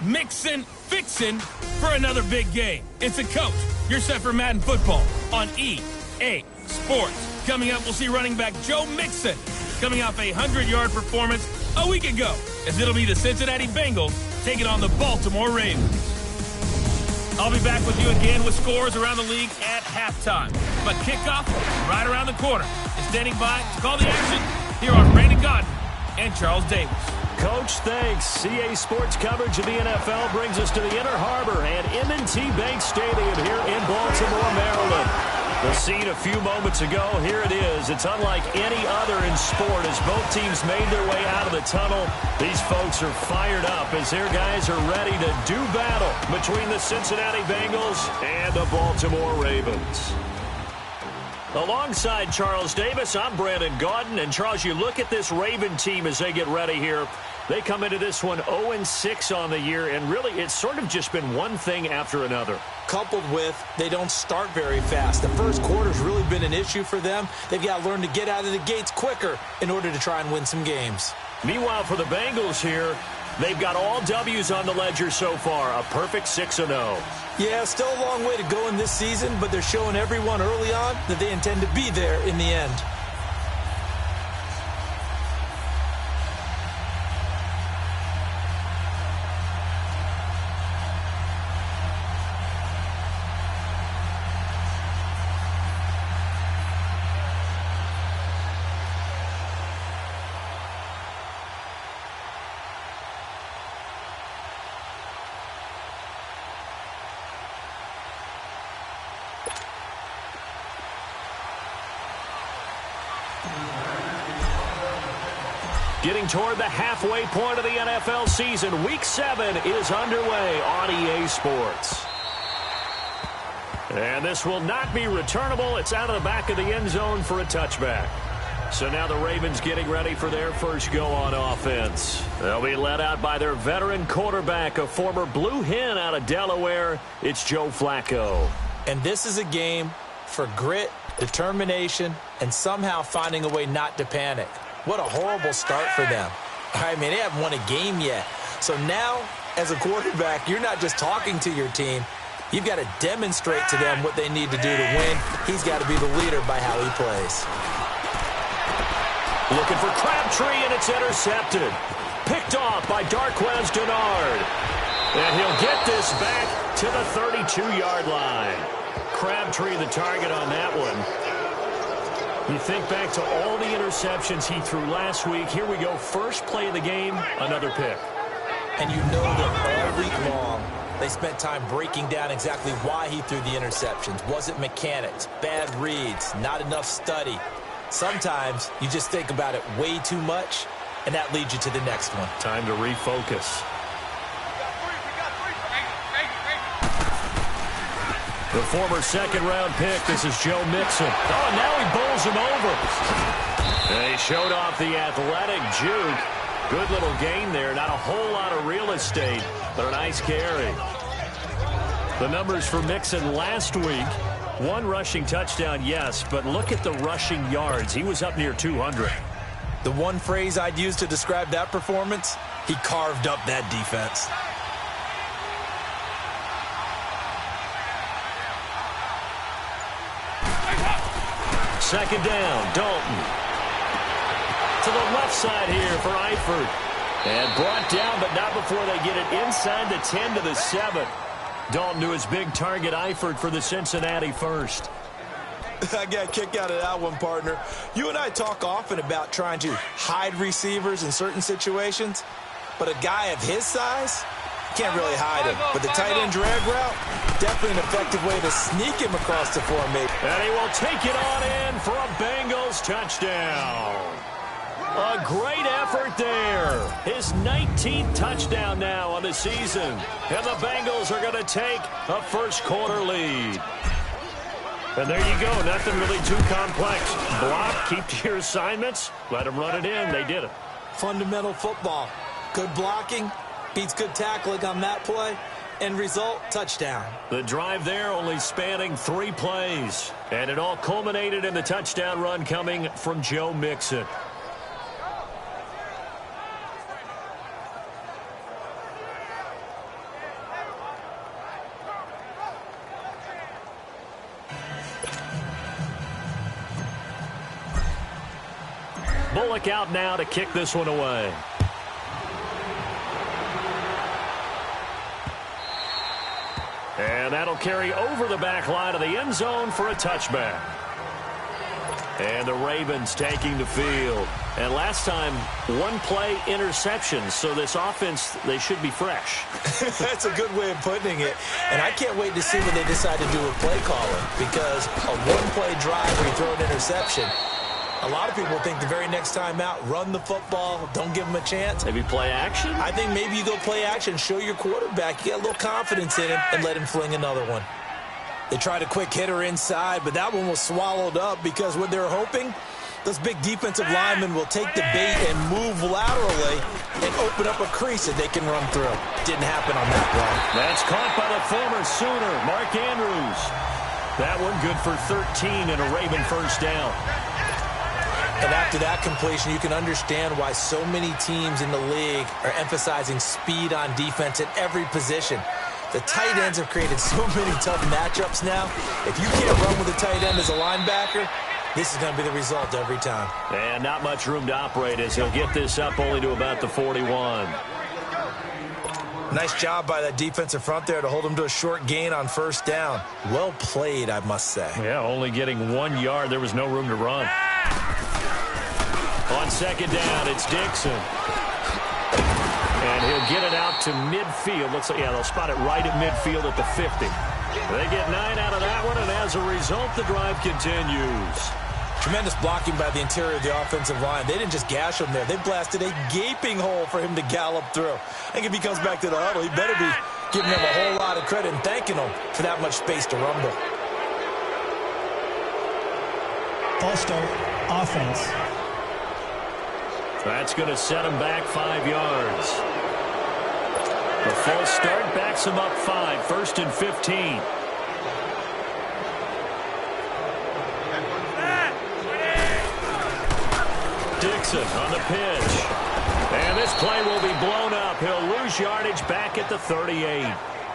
mixin', fixin' for another big game. It's a coach. You're set for Madden football on EA Sports. Coming up, we'll see running back Joe Mixon coming off a 100-yard performance a week ago, as it'll be the Cincinnati Bengals taking on the Baltimore Ravens. I'll be back with you again with scores around the league at halftime. But kickoff right around the corner. And standing by to call the action, here are Brandon Godden and Charles Davis. Coach, thanks. CA Sports coverage of the NFL brings us to the Inner Harbor and M&T Bank Stadium here in Baltimore, Maryland. The scene a few moments ago, here it is. It's unlike any other in sport as both teams made their way out of the tunnel. These folks are fired up as their guys are ready to do battle between the Cincinnati Bengals and the Baltimore Ravens. Alongside Charles Davis, I'm Brandon Gaudin. And Charles, you look at this Raven team as they get ready here. They come into this one 0-6 on the year, and really it's sort of just been one thing after another. Coupled with they don't start very fast. The first quarter's really been an issue for them. They've got to learn to get out of the gates quicker in order to try and win some games. Meanwhile, for the Bengals here, they've got all W's on the ledger so far, a perfect 6-0. Yeah, still a long way to go in this season, but they're showing everyone early on that they intend to be there in the end. Getting toward the halfway point of the NFL season, Week 7 is underway on EA Sports. And this will not be returnable. It's out of the back of the end zone for a touchback. So now the Ravens getting ready for their first go on offense. They'll be led out by their veteran quarterback, a former Blue Hen out of Delaware. It's Joe Flacco. And this is a game for grit, determination, and somehow finding a way not to panic. What a horrible start for them. I mean, they haven't won a game yet. So now, as a quarterback, you're not just talking to your team. You've got to demonstrate to them what they need to do to win. He's got to be the leader by how he plays. Looking for Crabtree, and it's intercepted. Picked off by Darquez Dennard. And he'll get this back to the 32-yard line. Crabtree the target on that one. You think back to all the interceptions he threw last week. Here we go. First play of the game, another pick. And you know that all week long, they spent time breaking down exactly why he threw the interceptions. Was it mechanics, bad reads, not enough study? Sometimes you just think about it way too much, and that leads you to the next one. Time to refocus. The former second-round pick, this is Joe Mixon. Oh, and now he bowls him over. And he showed off the athletic juke. Good little gain there. Not a whole lot of real estate, but a nice carry. The numbers for Mixon last week. One rushing touchdown, yes, but look at the rushing yards. He was up near 200. The one phrase I'd use to describe that performance, he carved up that defense. Second down, Dalton. To the left side here for Eifert. And brought down, but not before they get it inside the 10 to the 7. Dalton to his big target, Eifert, for the Cincinnati first. I got a kick out of that one, partner. You and I talk often about trying to hide receivers in certain situations, but a guy of his size, can't really hide him. But the tight end drag route, definitely an effective way to sneak him across the formation. And he will take it on in for a Bengals touchdown. A great effort there. His 19th touchdown now on the season. And the Bengals are going to take a first quarter lead. And there you go. Nothing really too complex. Block, keep to your assignments. Let them run it in. They did it. Fundamental football. Good blocking. Beats good tackling on that play. End result, touchdown. The drive there only spanning 3 plays. And it all culminated in the touchdown run coming from Joe Mixon. Bullock out now to kick this one away. And that'll carry over the back line of the end zone for a touchback. And the Ravens taking the field. And last time, one play interception. So this offense, they should be fresh. That's a good way of putting it. And I can't wait to see what they decide to do with play calling. Because a one-play drive where you throw an interception, a lot of people think the very next time out, run the football, don't give them a chance. Maybe play action? I think maybe you go play action, show your quarterback, you got a little confidence in him, and let him fling another one. They tried a quick hitter inside, but that one was swallowed up because what they're hoping, those big defensive linemen will take the bait and move laterally and open up a crease that they can run through. Didn't happen on that play. That's caught by the former Sooner, Mark Andrews. That one good for 13 and a Raven first down. And after that completion, you can understand why so many teams in the league are emphasizing speed on defense at every position. The tight ends have created so many tough matchups now. If you can't run with a tight end as a linebacker, this is going to be the result every time. And not much room to operate as he'll get this up only to about the 41. Nice job by that defensive front there to hold him to a short gain on first down. Well played, I must say. Yeah, only getting 1 yard. There was no room to run. On second down, it's Dixon. And he'll get it out to midfield. Looks like, yeah, they'll spot it right at midfield at the 50. They get 9 out of that one, and as a result, the drive continues. Tremendous blocking by the interior of the offensive line. They didn't just gash him there. They blasted a gaping hole for him to gallop through. I think if he comes back to the huddle, he better be giving them a whole lot of credit and thanking them for that much space to rumble. False start, offense. That's going to set him back 5 yards. The false start backs him up 5, 1st and 15. Dixon on the pitch. And this play will be blown up. He'll lose yardage back at the 38.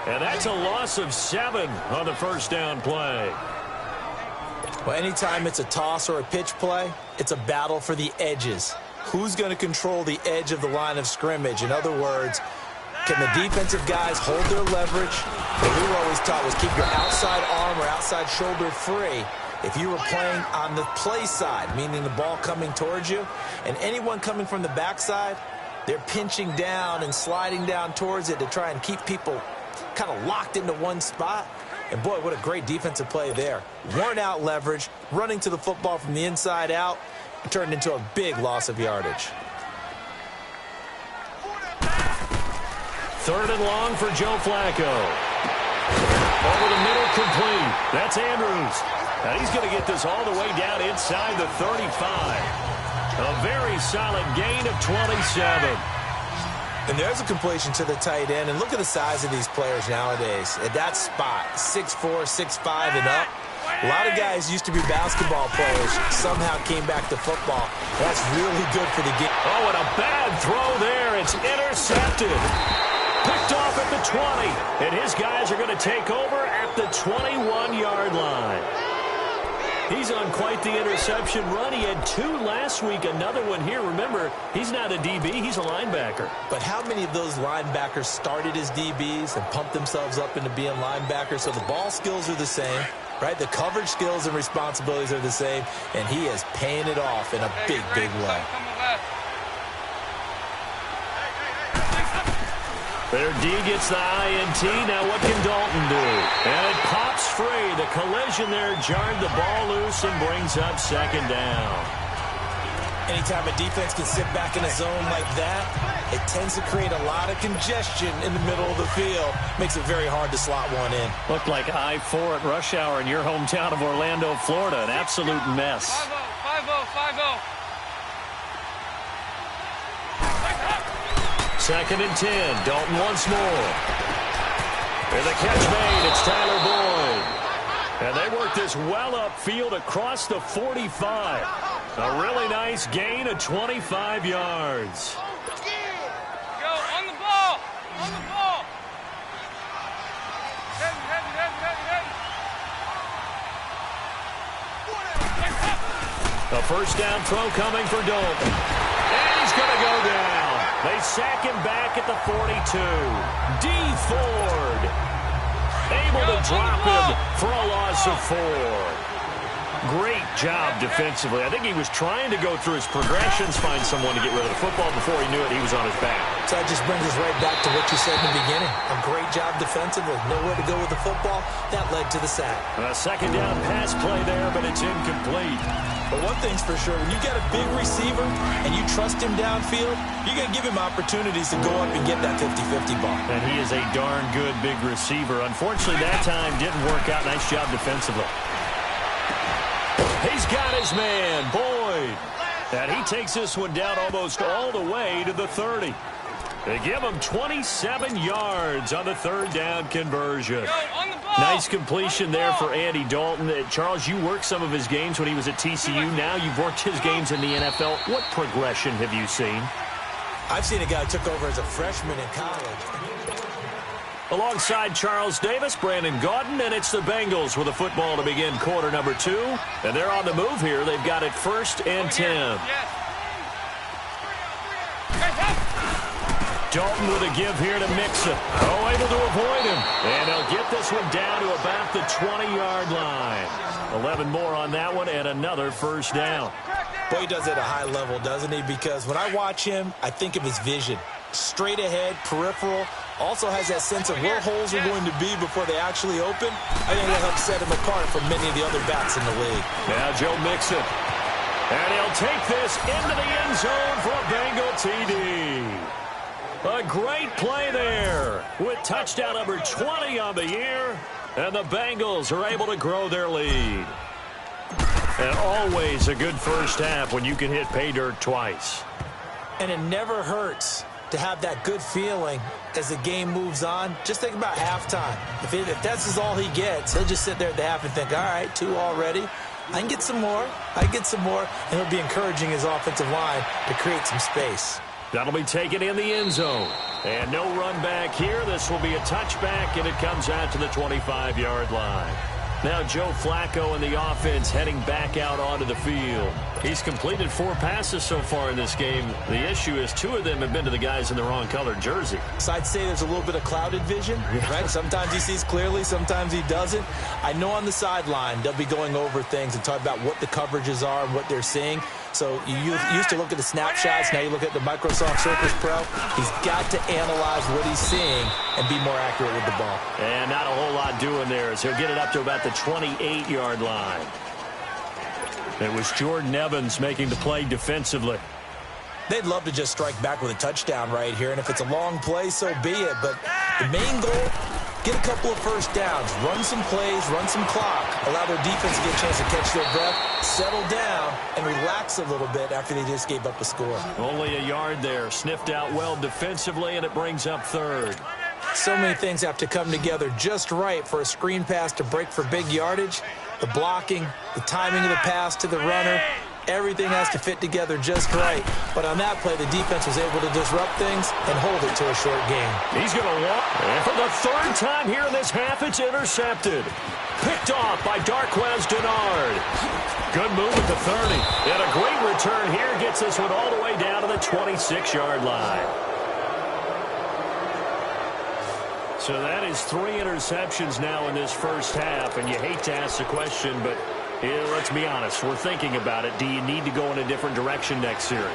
And that's a loss of 7 on the first down play. Well, anytime it's a toss or a pitch play, it's a battle for the edges. Who's going to control the edge of the line of scrimmage? In other words, can the defensive guys hold their leverage? What we were always taught was keep your outside arm or outside shoulder free if you were playing on the play side, meaning the ball coming towards you. And anyone coming from the backside, they're pinching down and sliding down towards it to try and keep people kind of locked into one spot. And, boy, what a great defensive play there. Worn out leverage, running to the football from the inside out, turned into a big loss of yardage. 3rd and long for Joe Flacco. Over the middle, complete. That's Andrews. And he's going to get this all the way down inside the 35. A very solid gain of 27. And there's a completion to the tight end. And look at the size of these players nowadays. At that spot, 6'4", 6'5", and up. A lot of guys used to be basketball players, somehow came back to football. That's really good for the game. Oh, and a bad throw there. It's intercepted. Picked off at the 20. And his guys are going to take over at the 21-yard line. He's on quite the interception run. He had 2 last week, another one here. Remember, he's not a DB, he's a linebacker. But how many of those linebackers started as DBs and pumped themselves up into being linebackers? So the ball skills are the same, right? The coverage skills and responsibilities are the same, and he is paying it off in a big, big way. Their D gets the INT. Now what can Dalton do? And it pops free. The collision there jarred the ball loose and brings up 2nd down. Anytime a defense can sit back in a zone like that, it tends to create a lot of congestion in the middle of the field. Makes it very hard to slot one in. Looked like I-4 at rush hour in your hometown of Orlando, Florida. An absolute mess. 5-0. 2nd and 10. Dalton once more. And the catch made. It's Tyler Boyd. And they work this well upfield across the 45. A really nice gain of 25 yards. Go on the ball. On the ball. Heavy. A first down throw coming for Dalton. And he's going to go down. They sack him back at the 42. D. Ford able to drop him for a loss of 4. Great job defensively. I think he was trying to go through his progressions, find someone to get rid of the football. Before he knew it, he was on his back. So that just brings us right back to what you said in the beginning. A great job defensively. Nowhere to go with the football. That led to the sack. A second down pass play there, but it's incomplete. But one thing's for sure, when you got a big receiver and you trust him downfield, you're going to give him opportunities to go up and get that 50-50 ball. And he is a darn good big receiver. Unfortunately, that time didn't work out. Nice job defensively. He's got his man, Boyd. And he takes this one down almost all the way to the 30. They give him 27 yards on the third down conversion. Nice completion there for Andy Dalton. Charles, you worked some of his games when he was at TCU. Now you've worked his games in the NFL. What progression have you seen? I've seen a guy who took over as a freshman in college. Alongside Charles Davis, Brandon Gaudin, and it's the Bengals with a football to begin quarter number 2. And they're on the move here. They've got it 1st and 10. Dalton with a give here to Mixon. Oh, able to avoid him. And they'll get this one down to about the 20-yard line. 11 more on that one and another first down. Boy, he does it at a high level, doesn't he? Because when I watch him, I think of his vision. Straight ahead, peripheral. Also has that sense of where holes are going to be before they actually open. I think that helps set him apart from many of the other backs in the league. Now Joe Mixon. And he'll take this into the end zone for a Bengal TD. A great play there with touchdown number 20 on the year. And the Bengals are able to grow their lead. And always a good first half when you can hit pay dirt twice. And it never hurts to have that good feeling as the game moves on. Just think about halftime. If that's all he gets, he'll just sit there at the half and think, all right, 2 already. I can get some more. I can get some more. And he'll be encouraging his offensive line to create some space. That'll be taken in the end zone. And no run back here. This will be a touchback, and it comes out to the 25-yard line. Now Joe Flacco and the offense heading back out onto the field. He's completed 4 passes so far in this game. The issue is 2 of them have been to the guys in the wrong colored jersey. So I'd say there's a little bit of clouded vision, right? Sometimes he sees clearly, sometimes he doesn't. I know on the sideline they'll be going over things and talk about what the coverages are and what they're seeing. So you used to look at the snapshots. Now you look at the Microsoft Surface Pro. He's got to analyze what he's seeing and be more accurate with the ball. And not a whole lot doing there as he'll get it up to about the 28-yard line. It was Jordan Evans making the play defensively. They'd love to just strike back with a touchdown right here, and if it's a long play, so be it. But the main goal, get a couple of first downs, run some plays, run some clock, allow their defense to get a chance to catch their breath, settle down, and relax a little bit after they just gave up a score. Only a yard there, sniffed out well defensively, and it brings up 3rd. So many things have to come together just right for a screen pass to break for big yardage. The blocking, the timing of the pass to the runner, everything has to fit together just right. But on that play, the defense was able to disrupt things and hold it to a short game. He's going to walk. And for the 3rd time here in this half, it's intercepted. Picked off by Darquez Dennard. Good move at the 30. And a great return here gets this one all the way down to the 26-yard line. So that is 3 interceptions now in this first half, and you hate to ask the question, but let's be honest, we're thinking about it. Do you need to go in a different direction next series?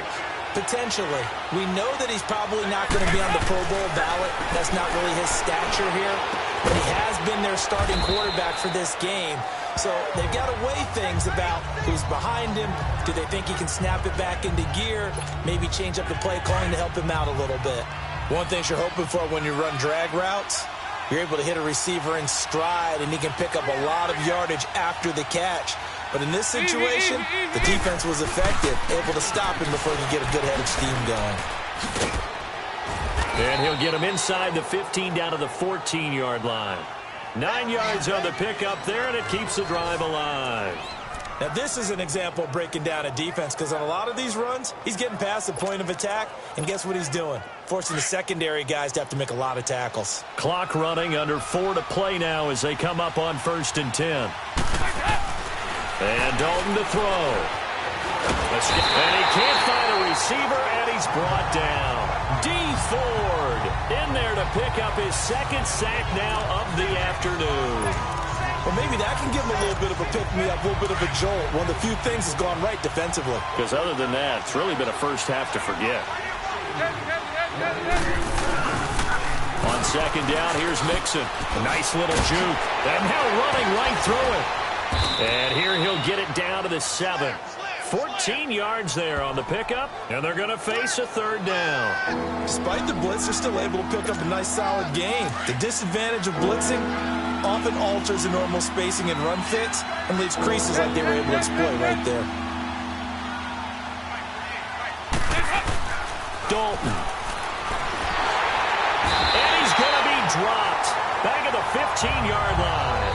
Potentially. We know that he's probably not going to be on the Pro Bowl ballot. That's not really his stature here, but he has been their starting quarterback for this game. So they've got to weigh things about who's behind him. Do they think he can snap it back into gear? Maybe change up the play calling to help him out a little bit. One thing you're hoping for when you run drag routes, you're able to hit a receiver in stride, and he can pick up a lot of yardage after the catch. But in this situation, the defense was effective, able to stop him before he could get a good head of steam going. And he'll get him inside the 15 down to the 14-yard line. 9 yards on the pickup there, and it keeps the drive alive. Now, this is an example of breaking down a defense, because on a lot of these runs, he's getting past the point of attack, and guess what he's doing? Forcing the secondary guys to have to make a lot of tackles. Clock running, under 4 to play now as they come up on 1st and 10. And Dalton to throw. And he can't find a receiver, and he's brought down. D. Ford in there to pick up his second sack now of the afternoon. Well, maybe that can give him a little bit of a pick-me-up, a little bit of a jolt. One of the few things has gone right defensively. Because other than that, it's really been a first half to forget. On second down, here's Mixon. A nice little juke. And now running right through it. And here he'll get it down to the 7. 14 yards there on the pickup, and they're going to face a third down. Despite the blitz, they're still able to pick up a nice, solid gain. The disadvantage of blitzing often alters the normal spacing and run fits and leaves creases like they were able to exploit right there. Dalton. And he's going to be dropped. Back at the 15-yard line.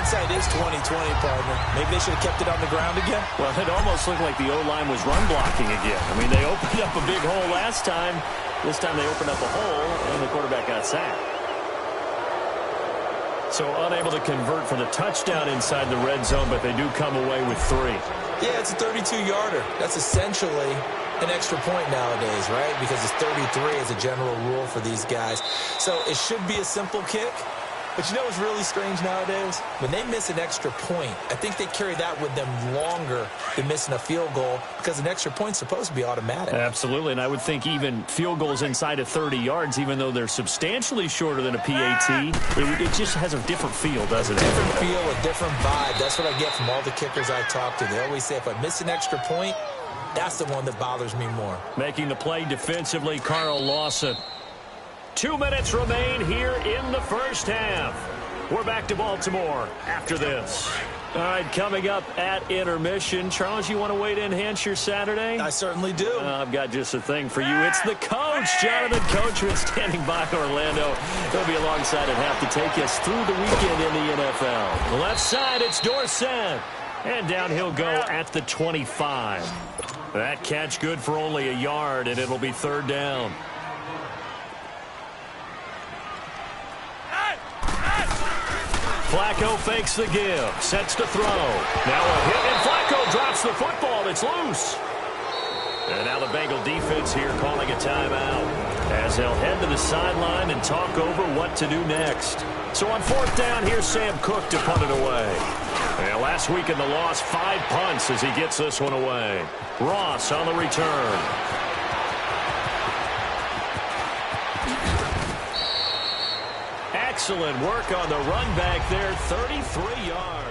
Hindsight is 20/20, partner. Maybe they should have kept it on the ground again. Well, it almost looked like the O-line was run blocking again. I mean, they opened up a big hole last time. This time they opened up a hole, and the quarterback got sacked. So unable to convert for the touchdown inside the red zone, but they do come away with 3. Yeah, it's a 32-yarder. That's essentially an extra point nowadays, right? Because it's 33 as a general rule for these guys. So it should be a simple kick. But you know what's really strange nowadays? When they miss an extra point, I think they carry that with them longer than missing a field goal because an extra point's supposed to be automatic. Absolutely, and I would think even field goals inside of 30 yards, even though they're substantially shorter than a PAT, it just has a different feel, doesn't it? Different feel, a different vibe. That's what I get from all the kickers I talk to. They always say if I miss an extra point, that's the one that bothers me more. Making the play defensively, Carl Lawson. 2 minutes remain here in the first half. We're back to Baltimore after this. All right, coming up at intermission. Charles, you want to wait to enhance your Saturday? I certainly do. I've got just a thing for you. It's the coach, Jonathan Coachman, standing by Orlando. He'll be alongside at half to take us through the weekend in the NFL. The left side, it's Dorsett. And down he'll go at the 25. That catch good for only a yard, and it'll be third down. Flacco fakes the give, sets to throw. Now a hit, and Flacco drops the football. It's loose. And now the Bengal defense here calling a timeout as they'll head to the sideline and talk over what to do next. So on fourth down, here's Sam Cook to punt it away. And last week in the loss, 5 punts as he gets this one away. Ross on the return. Excellent work on the run back there, 33 yards.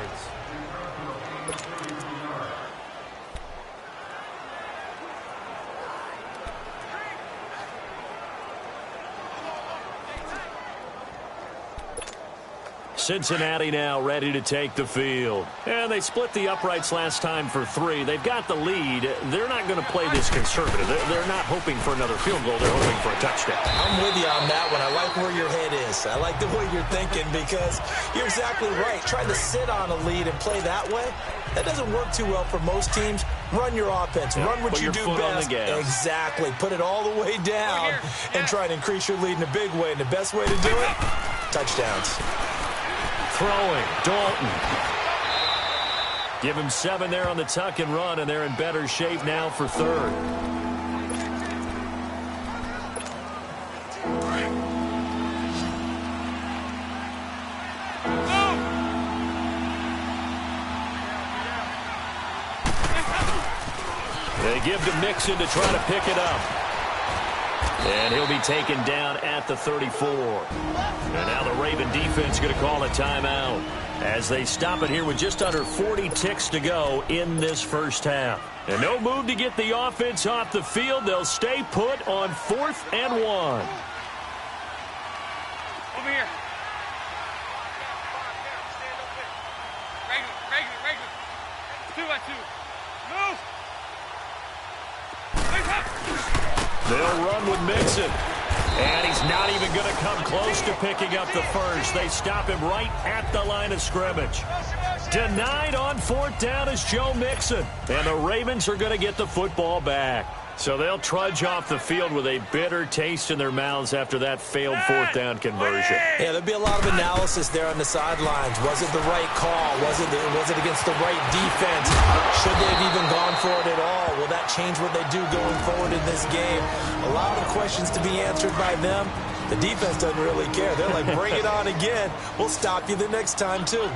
Cincinnati now ready to take the field. And they split the uprights last time for 3. They've got the lead. They're not going to play this conservative. They're not hoping for another field goal. They're hoping for a touchdown. I'm with you on that one. I like where your head is. I like the way you're thinking because you're exactly right. Trying to sit on a lead and play that way, that doesn't work too well for most teams. Run your offense. Yeah, run what you do best. Exactly. Put it all the way down and try to increase your lead in a big way. And the best way to do it, touchdowns. Throwing, Dalton. Give him 7 there on the tuck and run, and they're in better shape now for third. They give to Mixon to try to pick it up. And he'll be taken down at the 34. And now the Raven defense going to call a timeout as they stop it here with just under 40 ticks to go in this first half. And no move to get the offense off the field. They'll stay put on 4th and 1. Over here. Regular. 2-by-2. Move. They'll run with Mixon. And he's not even going to come close to picking up the first. They stop him right at the line of scrimmage. Denied on 4th down is Joe Mixon. And the Ravens are going to get the football back. So they'll trudge off the field with a bitter taste in their mouths after that failed fourth down conversion. Yeah, there'll be a lot of analysis there on the sidelines. Was it the right call? Was it against the right defense? Should they have even gone for it at all? Will that change what they do going forward in this game? A lot of questions to be answered by them. The defense doesn't really care. They're like, bring it on again. We'll stop you the next time, too.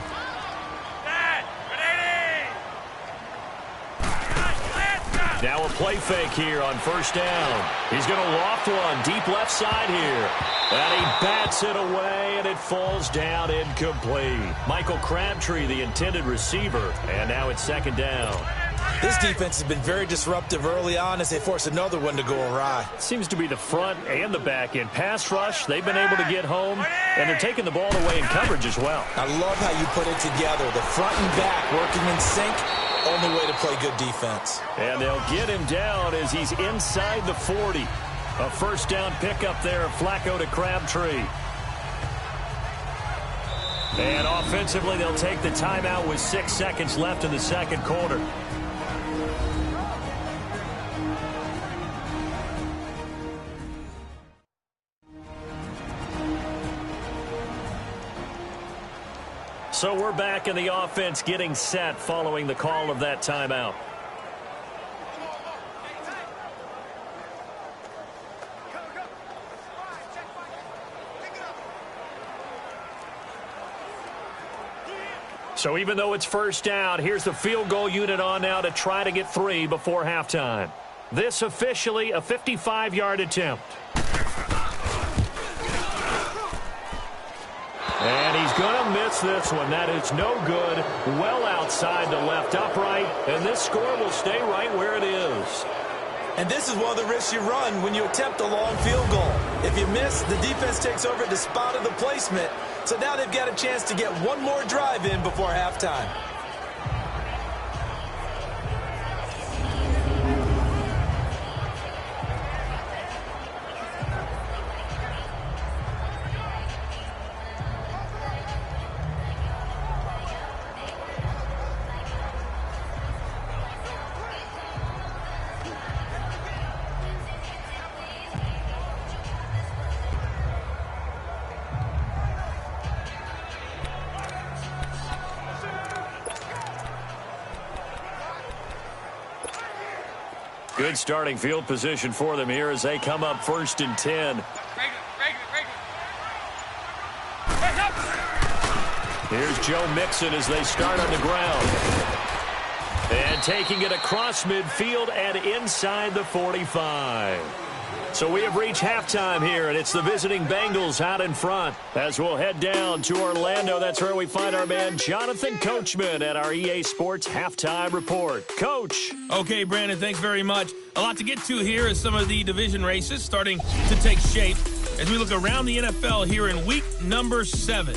Now a play fake here on first down. He's going to loft one deep left side here. And he bats it away, and it falls down incomplete. Michael Crabtree, the intended receiver, and now it's second down. This defense has been very disruptive early on as they force another one to go awry. Seems to be the front and the back end. Pass rush, they've been able to get home, and they're taking the ball away in coverage as well. I love how you put it together. The front and back working in sync. Only way to play good defense. And they'll get him down as he's inside the 40. A first down pickup there, Flacco to Crabtree. And offensively, they'll take the timeout with 6 seconds left in the second quarter. So we're back in the offense getting set following the call of that timeout. So even though it's first down, here's the field goal unit on now to try to get 3 before halftime. This officially a 55-yard attempt. And he's going to miss this one. That is no good. Well outside the left upright. And this score will stay right where it is. And this is one of the risks you run when you attempt a long field goal. If you miss, the defense takes over at the spot of the placement. So now they've got a chance to get one more drive in before halftime. Good starting field position for them here as they come up 1st and 10. Here's Joe Mixon as they start on the ground. And taking it across midfield and inside the 45. So we have reached halftime here, and it's the visiting Bengals out in front. As we'll head down to Orlando, that's where we find our man Jonathan Coachman at our EA Sports Halftime Report. Coach. Okay, Brandon, thanks very much. A lot to get to here as some of the division races starting to take shape as we look around the NFL here in week number 7.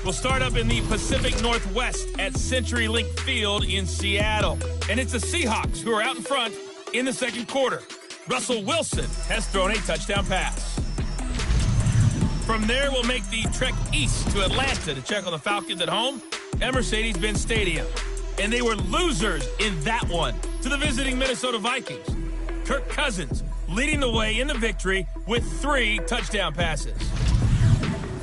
We'll start up in the Pacific Northwest at CenturyLink Field in Seattle. And it's the Seahawks who are out in front in the second quarter. Russell Wilson has thrown a touchdown pass. From there, we'll make the trek east to Atlanta to check on the Falcons at home at Mercedes-Benz Stadium. And they were losers in that one to the visiting Minnesota Vikings. Kirk Cousins leading the way in the victory with 3 touchdown passes.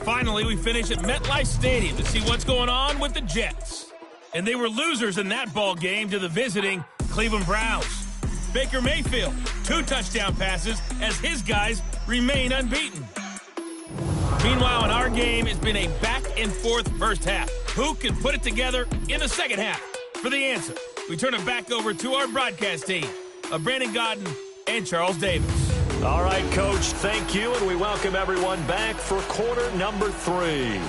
Finally, we finish at MetLife Stadium to see what's going on with the Jets. And they were losers in that ball game to the visiting Cleveland Browns. Baker Mayfield, 2 touchdown passes as his guys remain unbeaten. Meanwhile, in our game, it's been a back-and-forth first half. Who can put it together in the second half? For the answer, we turn it back over to our broadcast team of Brandon Godden and Charles Davis. All right, Coach, thank you, and we welcome everyone back for quarter number 3.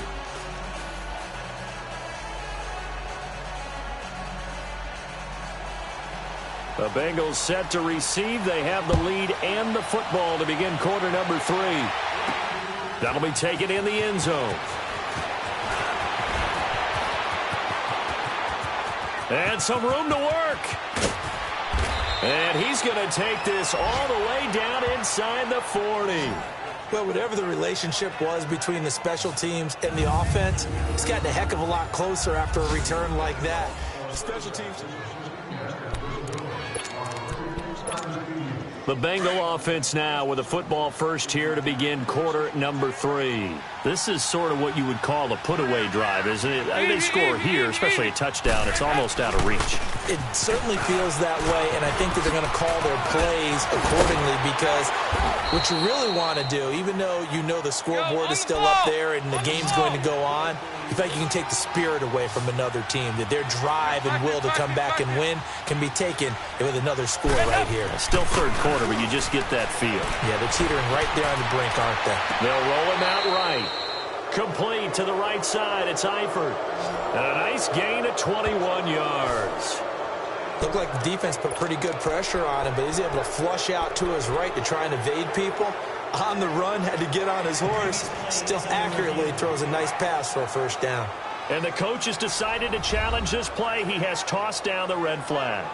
The Bengals set to receive. They have the lead and the football to begin quarter number 3. That'll be taken in the end zone. And some room to work. And he's going to take this all the way down inside the 40. Well, whatever the relationship was between the special teams and the offense, it's gotten a heck of a lot closer after a return like that. Special teams. The Bengal offense now with a football first here to begin quarter number 3. This is sort of what you would call a put-away drive, isn't it? They score here, especially a touchdown. It's almost out of reach. It certainly feels that way, and I think that they're going to call their plays accordingly because what you really want to do, even though you know the scoreboard is still up there and the game's going to go on, you feel like you can take the spirit away from another team, that their drive and will to come back and win can be taken with another score right here. Still third quarter, but you just get that feel. Yeah, they're teetering right there on the brink, aren't they? They'll roll him out right. Complete to the right side. It's Eifert. And a nice gain of 21 yards. Looked like the defense put pretty good pressure on him, but he's able to flush out to his right to try and evade people. On the run, had to get on his horse. Still accurately throws a nice pass for a first down. And the coach has decided to challenge this play. He has tossed down the red flag.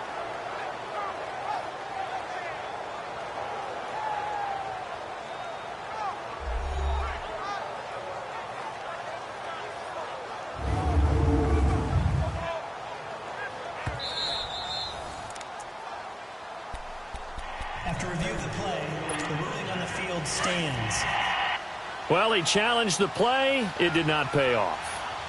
After review of the play, the ruling on the field stands. Well, he challenged the play. It did not pay off.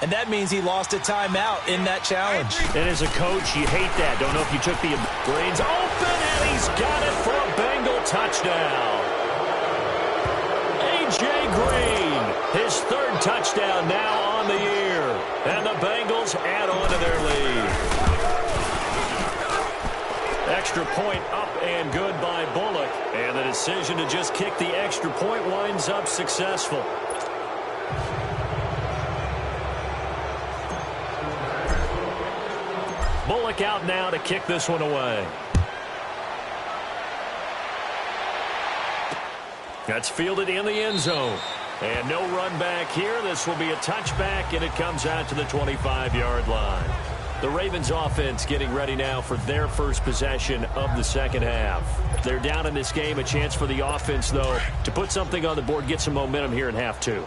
And that means he lost a timeout in that challenge. And as a coach, you hate that. Don't know if you took the brains open, and he's got it for a Bengal touchdown. A.J. Green, his third touchdown now on the year. And the Bengals add on to their lead. Extra point up and good by Bullock. And the decision to just kick the extra point winds up successful. Bullock out now to kick this one away. That's fielded in the end zone. And no run back here. This will be a touchback, and it comes out to the 25-yard line. The Ravens offense getting ready now for their first possession of the second half. They're down in this game. A chance for the offense, though, to put something on the board, get some momentum here in half 2.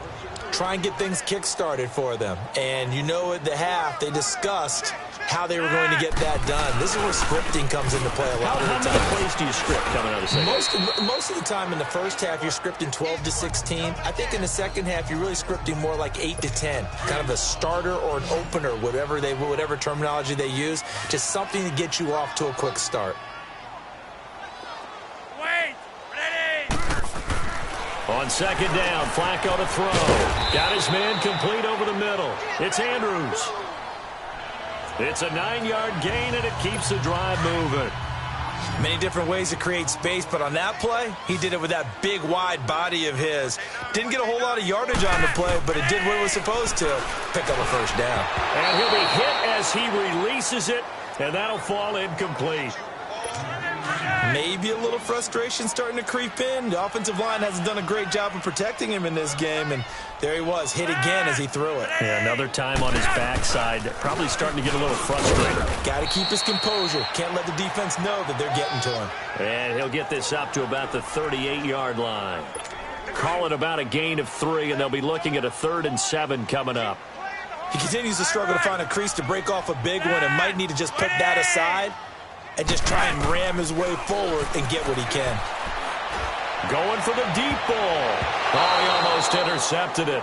Try and get things kick-started for them. And you know at the half, they discussed how they were going to get that done. This is where scripting comes into play a lot of the time. How many plays do you script coming out of the second? Most of the time in the first half, you're scripting 12 to 16. I think in the second half, you're really scripting more like 8 to 10. Kind of a starter or an opener, whatever terminology they use. Just something to get you off to a quick start. On second down, Flacco to throw. Got his man complete over the middle. It's Andrews. It's a 9-yard gain, and it keeps the drive moving. Many different ways to create space, but on that play, he did it with that big, wide body of his. Didn't get a whole lot of yardage on the play, but it did what it was supposed to. Pick up a first down. And he'll be hit as he releases it, and that'll fall incomplete. Maybe a little frustration starting to creep in. The offensive line hasn't done a great job of protecting him in this game, and there he was, hit again as he threw it. Yeah, another time on his backside, probably starting to get a little frustrated. Got to keep his composure. Can't let the defense know that they're getting to him. And he'll get this up to about the 38-yard line. Call it about a gain of 3, and they'll be looking at a 3rd and 7 coming up. He continues to struggle to find a crease to break off a big one and might need to just put that aside and just try and ram his way forward and get what he can. Going for the deep ball. Oh, he almost intercepted it.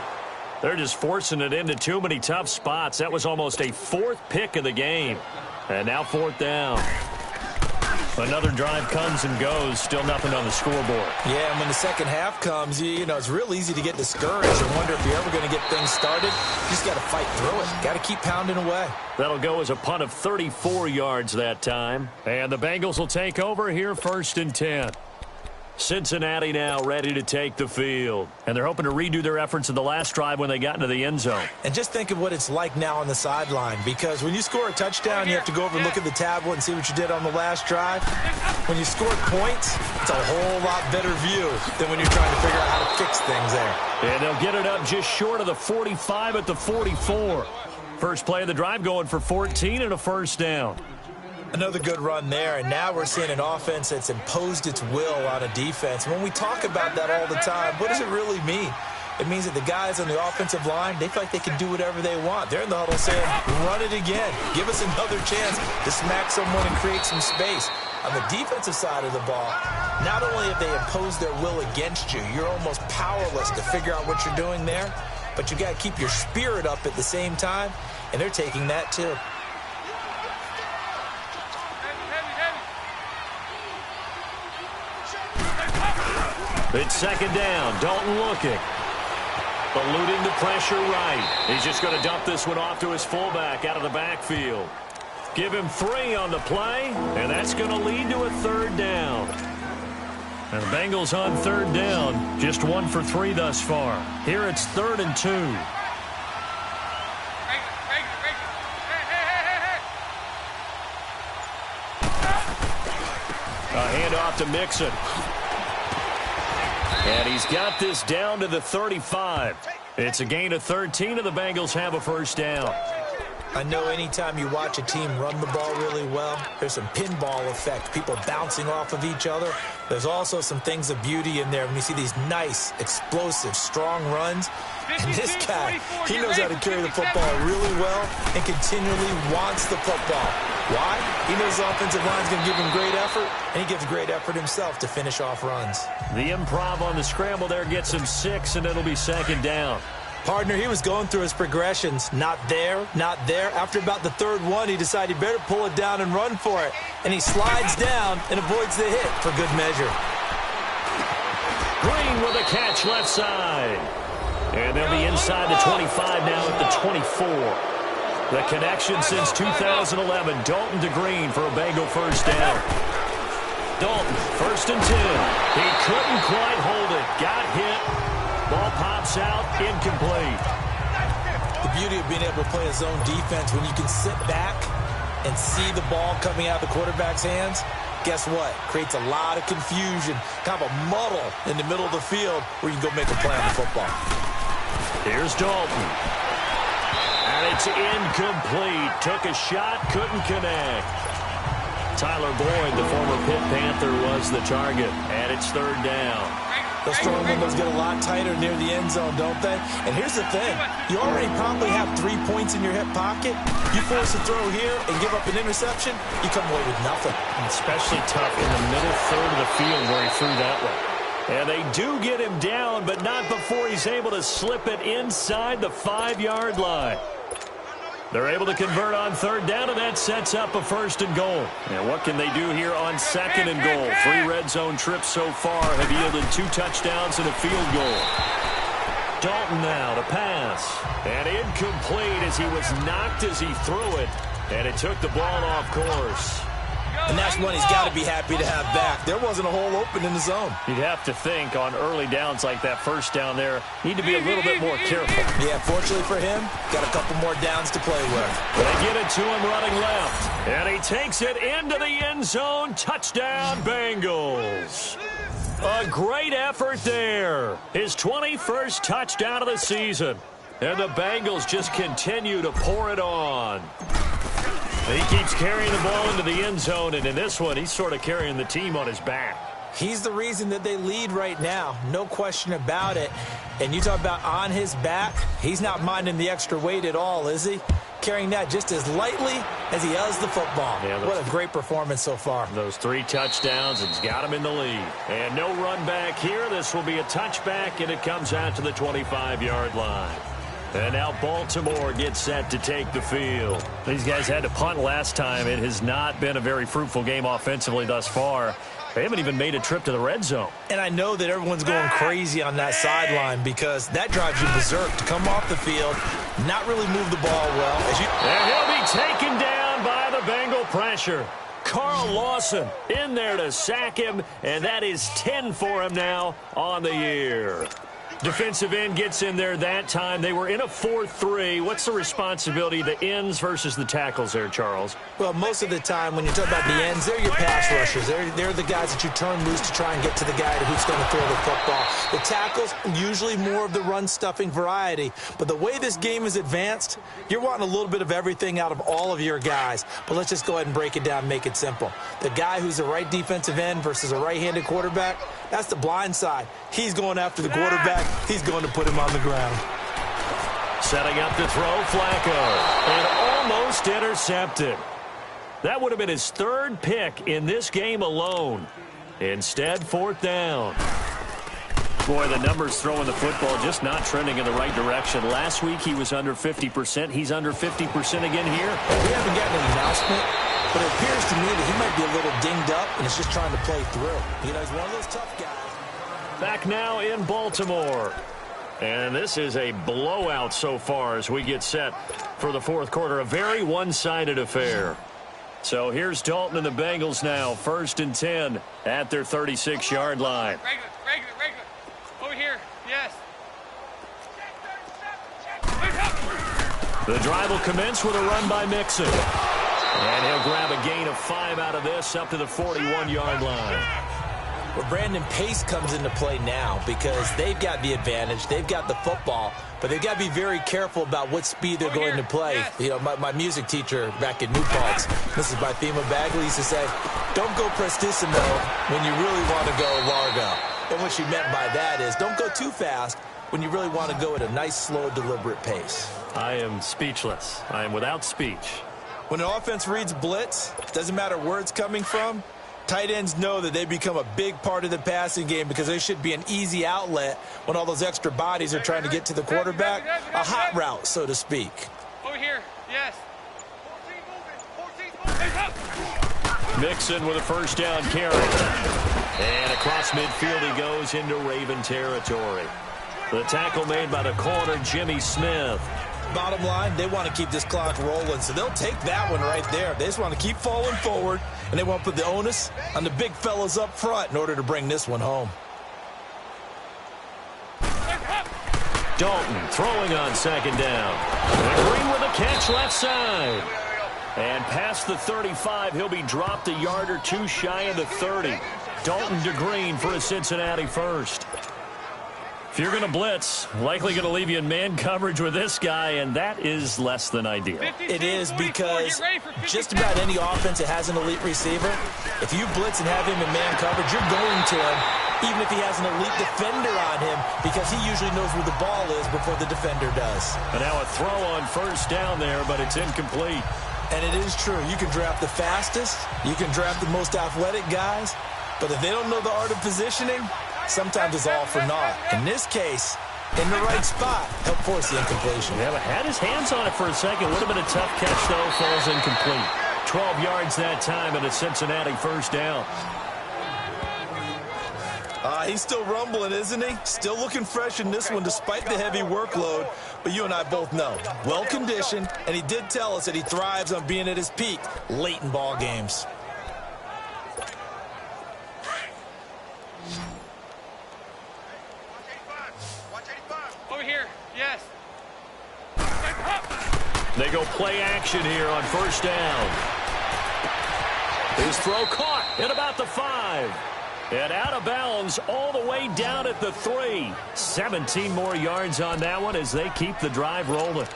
They're just forcing it into too many tough spots. That was almost a 4th pick of the game. And now 4th down. Another drive comes and goes. Still nothing on the scoreboard. Yeah, and when the second half comes, you know, it's real easy to get discouraged and wonder if you're ever going to get things started. You just got to fight through it. Got to keep pounding away. That'll go as a punt of 34 yards that time. And the Bengals will take over here 1st and 10. Cincinnati now ready to take the field. And they're hoping to redo their efforts in the last drive when they got into the end zone. And just think of what it's like now on the sideline, because when you score a touchdown, you have to go over and look at the tablet and see what you did on the last drive. When you score points, it's a whole lot better view than when you're trying to figure out how to fix things there. And they'll get it up just short of the 45 at the 44. First play of the drive going for 14 and a first down. Another good run there, and now we're seeing an offense that's imposed its will on a defense. When we talk about that all the time, what does it really mean? It means that the guys on the offensive line, they feel like they can do whatever they want. They're in the huddle saying, run it again. Give us another chance to smack someone and create some space. On the defensive side of the ball, Not only have they imposed their will against you, you're almost powerless to figure out what you're doing there, but you got to keep your spirit up at the same time, and they're taking that too. It's second down. Dalton looking. Eluding the pressure right. He's just going to dump this one off to his fullback out of the backfield. Give him 3 on the play, and that's going to lead to a third down. And the Bengals on third down, just 1 for 3 thus far. Here it's 3rd and 2. A handoff to Mixon. And he's got this down to the 35. It's a gain of 13, and the Bengals have a first down. I know anytime you watch a team run the ball really well, there's some pinball effect, people bouncing off of each other. There's also some things of beauty in there when you see these nice, explosive, strong runs. And this guy, he knows how to carry the football really well and continually wants the football. Why? He knows the offensive line's going to give him great effort, and he gives great effort himself to finish off runs. The improv on the scramble there gets him 6, and it'll be second down. Partner, he was going through his progressions. Not there, not there. After about the 3rd one, he decided he better pull it down and run for it. And he slides down and avoids the hit for good measure. Green with a catch left side. And they'll be inside the 25 now at the 24. The connection since 2011. Dalton to Green for a Bengal first down. Dalton, 1st and 10. He couldn't quite hold it. Got hit. Ball pops out, incomplete. The beauty of being able to play a zone defense when you can sit back and see the ball coming out of the quarterback's hands, guess what? Creates a lot of confusion, kind of a muddle in the middle of the field where you can go make a play on the football. Here's Dalton. And it's incomplete. Took a shot, couldn't connect. Tyler Boyd, the former Pitt Panther, was the target. And it's 3rd down. Those throwing windows get a lot tighter near the end zone, don't they? And here's the thing. You already probably have 3 points in your hip pocket. You force a throw here and give up an interception, you come away with nothing. Especially tough in the middle third of the field where he threw that one. And they do get him down, but not before he's able to slip it inside the 5-yard line. They're able to convert on 3rd down, and that sets up a 1st and goal. And what can they do here on 2nd and goal? 3 red zone trips so far have yielded 2 touchdowns and a field goal. Dalton now to pass. And incomplete as he was knocked as he threw it. And it took the ball off course. And that's one he's got to be happy to have back. There wasn't a hole open in the zone. You'd have to think on early downs like that first down there, need to be a little bit more careful. Yeah, fortunately for him, got a couple more downs to play with. They get it to him running left. And he takes it into the end zone. Touchdown, Bengals. A great effort there. His 21st touchdown of the season. And the Bengals just continue to pour it on. He keeps carrying the ball into the end zone, and in this one, he's sort of carrying the team on his back. He's the reason that they lead right now, no question about it. And you talk about on his back, he's not minding the extra weight at all, is he? Carrying that just as lightly as he does the football. Yeah, what a great performance so far. Those 3 touchdowns, it's got him in the lead. And no run back here. This will be a touchback, and it comes out to the 25-yard line. And now Baltimore gets set to take the field. These guys had to punt last time. It has not been a very fruitful game offensively thus far. They haven't even made a trip to the red zone. And I know that everyone's going crazy on that sideline because that drives you berserk to come off the field, not really move the ball well. And he'll be taken down by the Bengal pressure. Carl Lawson in there to sack him, and that is 10 for him now on the year. Defensive end gets in there that time. They were in a 4-3. What's the responsibility of the ends versus the tackles there, Charles? Well, most of the time when you talk about the ends, they're your pass rushers. They're the guys that you turn loose to try and get to the guy who's going to throw the football. The tackles, usually more of the run-stuffing variety. But the way this game is advanced, you're wanting a little bit of everything out of all of your guys. But let's just go ahead and break it down and make it simple. The guy who's a right defensive end versus a right-handed quarterback, that's the blind side. He's going after the quarterback. He's going to put him on the ground. Setting up to throw, Flacco. And almost intercepted. That would have been his 3rd pick in this game alone. Instead, 4th down. Boy, the numbers throwing the football just not trending in the right direction. Last week he was under 50%. He's under 50% again here. We haven't gotten an announcement, but it appears to me that he might be a little dinged up and is just trying to play through. You know, he's one of those tough guys. Back now in Baltimore. And this is a blowout so far as we get set for the 4th quarter. A very one-sided affair. So here's Dalton and the Bengals now. 1st and 10 at their 36-yard line. Regular. Over here. Yes. The drive will commence with a run by Mixon. And he'll grab a gain of 5 out of this up to the 41-yard line. Well, Brandon, pace comes into play now because they've got the advantage. They've got the football, but they've got to be very careful about what speed they're going to play. Yes. You know, my music teacher back in New Paltz, Mrs. Bythema Bagley, used to say, don't go prestissimo when you really want to go largo. And what she meant by that is don't go too fast when you really want to go at a nice, slow, deliberate pace. I am speechless. I am without speech. When an offense reads blitz, doesn't matter where it's coming from, tight ends know that they become a big part of the passing game because they should be an easy outlet when all those extra bodies are trying to get to the quarterback. A hot route, so to speak. Over here, yes. 14 Mixon with a 1st down carry. And across midfield he goes into Raven territory. The tackle made by the corner, Jimmy Smith. Bottom line, they want to keep this clock rolling, so they'll take that one right there. They just want to keep falling forward, and they want to put the onus on the big fellas up front in order to bring this one home. Dalton throwing on 2nd down. Green with a catch left side. And past the 35, he'll be dropped a yard or two shy of the 30. Dalton to Green for a Cincinnati first. If you're going to blitz, likely going to leave you in man coverage with this guy, and that is less than ideal. It is because just about any offense that has an elite receiver, if you blitz and have him in man coverage, you're going to him, even if he has an elite defender on him, because he usually knows where the ball is before the defender does. And now a throw on 1st down there, but it's incomplete. And it is true. You can draft the fastest, you can draft the most athletic guys, but if they don't know the art of positioning, sometimes it's all for naught. In this case, in the right spot, help force the incompletion. Yeah, but had his hands on it for a second. Would have been a tough catch, though. Falls incomplete. 12 yards that time and a Cincinnati 1st down. He's still rumbling, isn't he? Still looking fresh in this one despite the heavy workload. But you and I both know, well-conditioned, and he did tell us that he thrives on being at his peak late in ball games. Over here, yes. They go play action here on 1st down. His throw caught at about the 5. And out of bounds all the way down at the 3. 17 more yards on that one as they keep the drive rolling.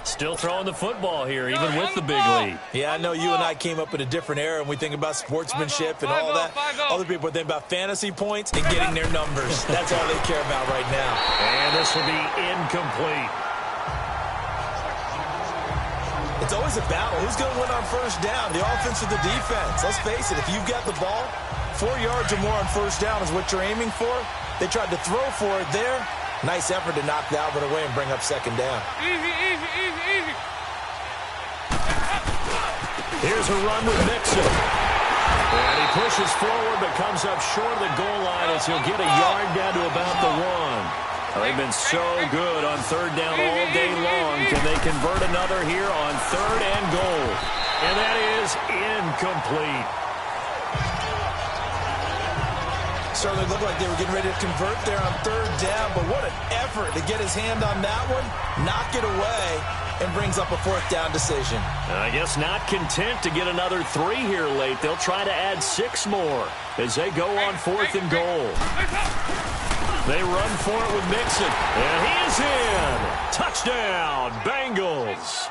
Still throwing the football here, even with the big lead. Yeah, I know you and I came up in a different era, and we think about sportsmanship and all that. Other people think about fantasy points and getting their numbers. That's all they care about right now. And this will be incomplete. It's always a battle. Who's going to win on 1st down, the offense or the defense? Let's face it, if you've got the ball, 4 yards or more on 1st down is what you're aiming for. They tried to throw for it there. Nice effort to knock that one away and bring up 2nd down. Easy. Here's a run with Mixon. And he pushes forward but comes up short of the goal line as he'll get a yard down to about the 1. They've been so good on 3rd down all day long. Can they convert another here on 3rd and goal? And that is incomplete. Certainly looked like they were getting ready to convert there on 3rd down, but what an effort to get his hand on that one, knock it away, and brings up a 4th down decision. I guess not content to get another 3 here late. They'll try to add 6 more as they go on 4th and goal. They run for it with Mixon, and he is in. Touchdown, Bengals.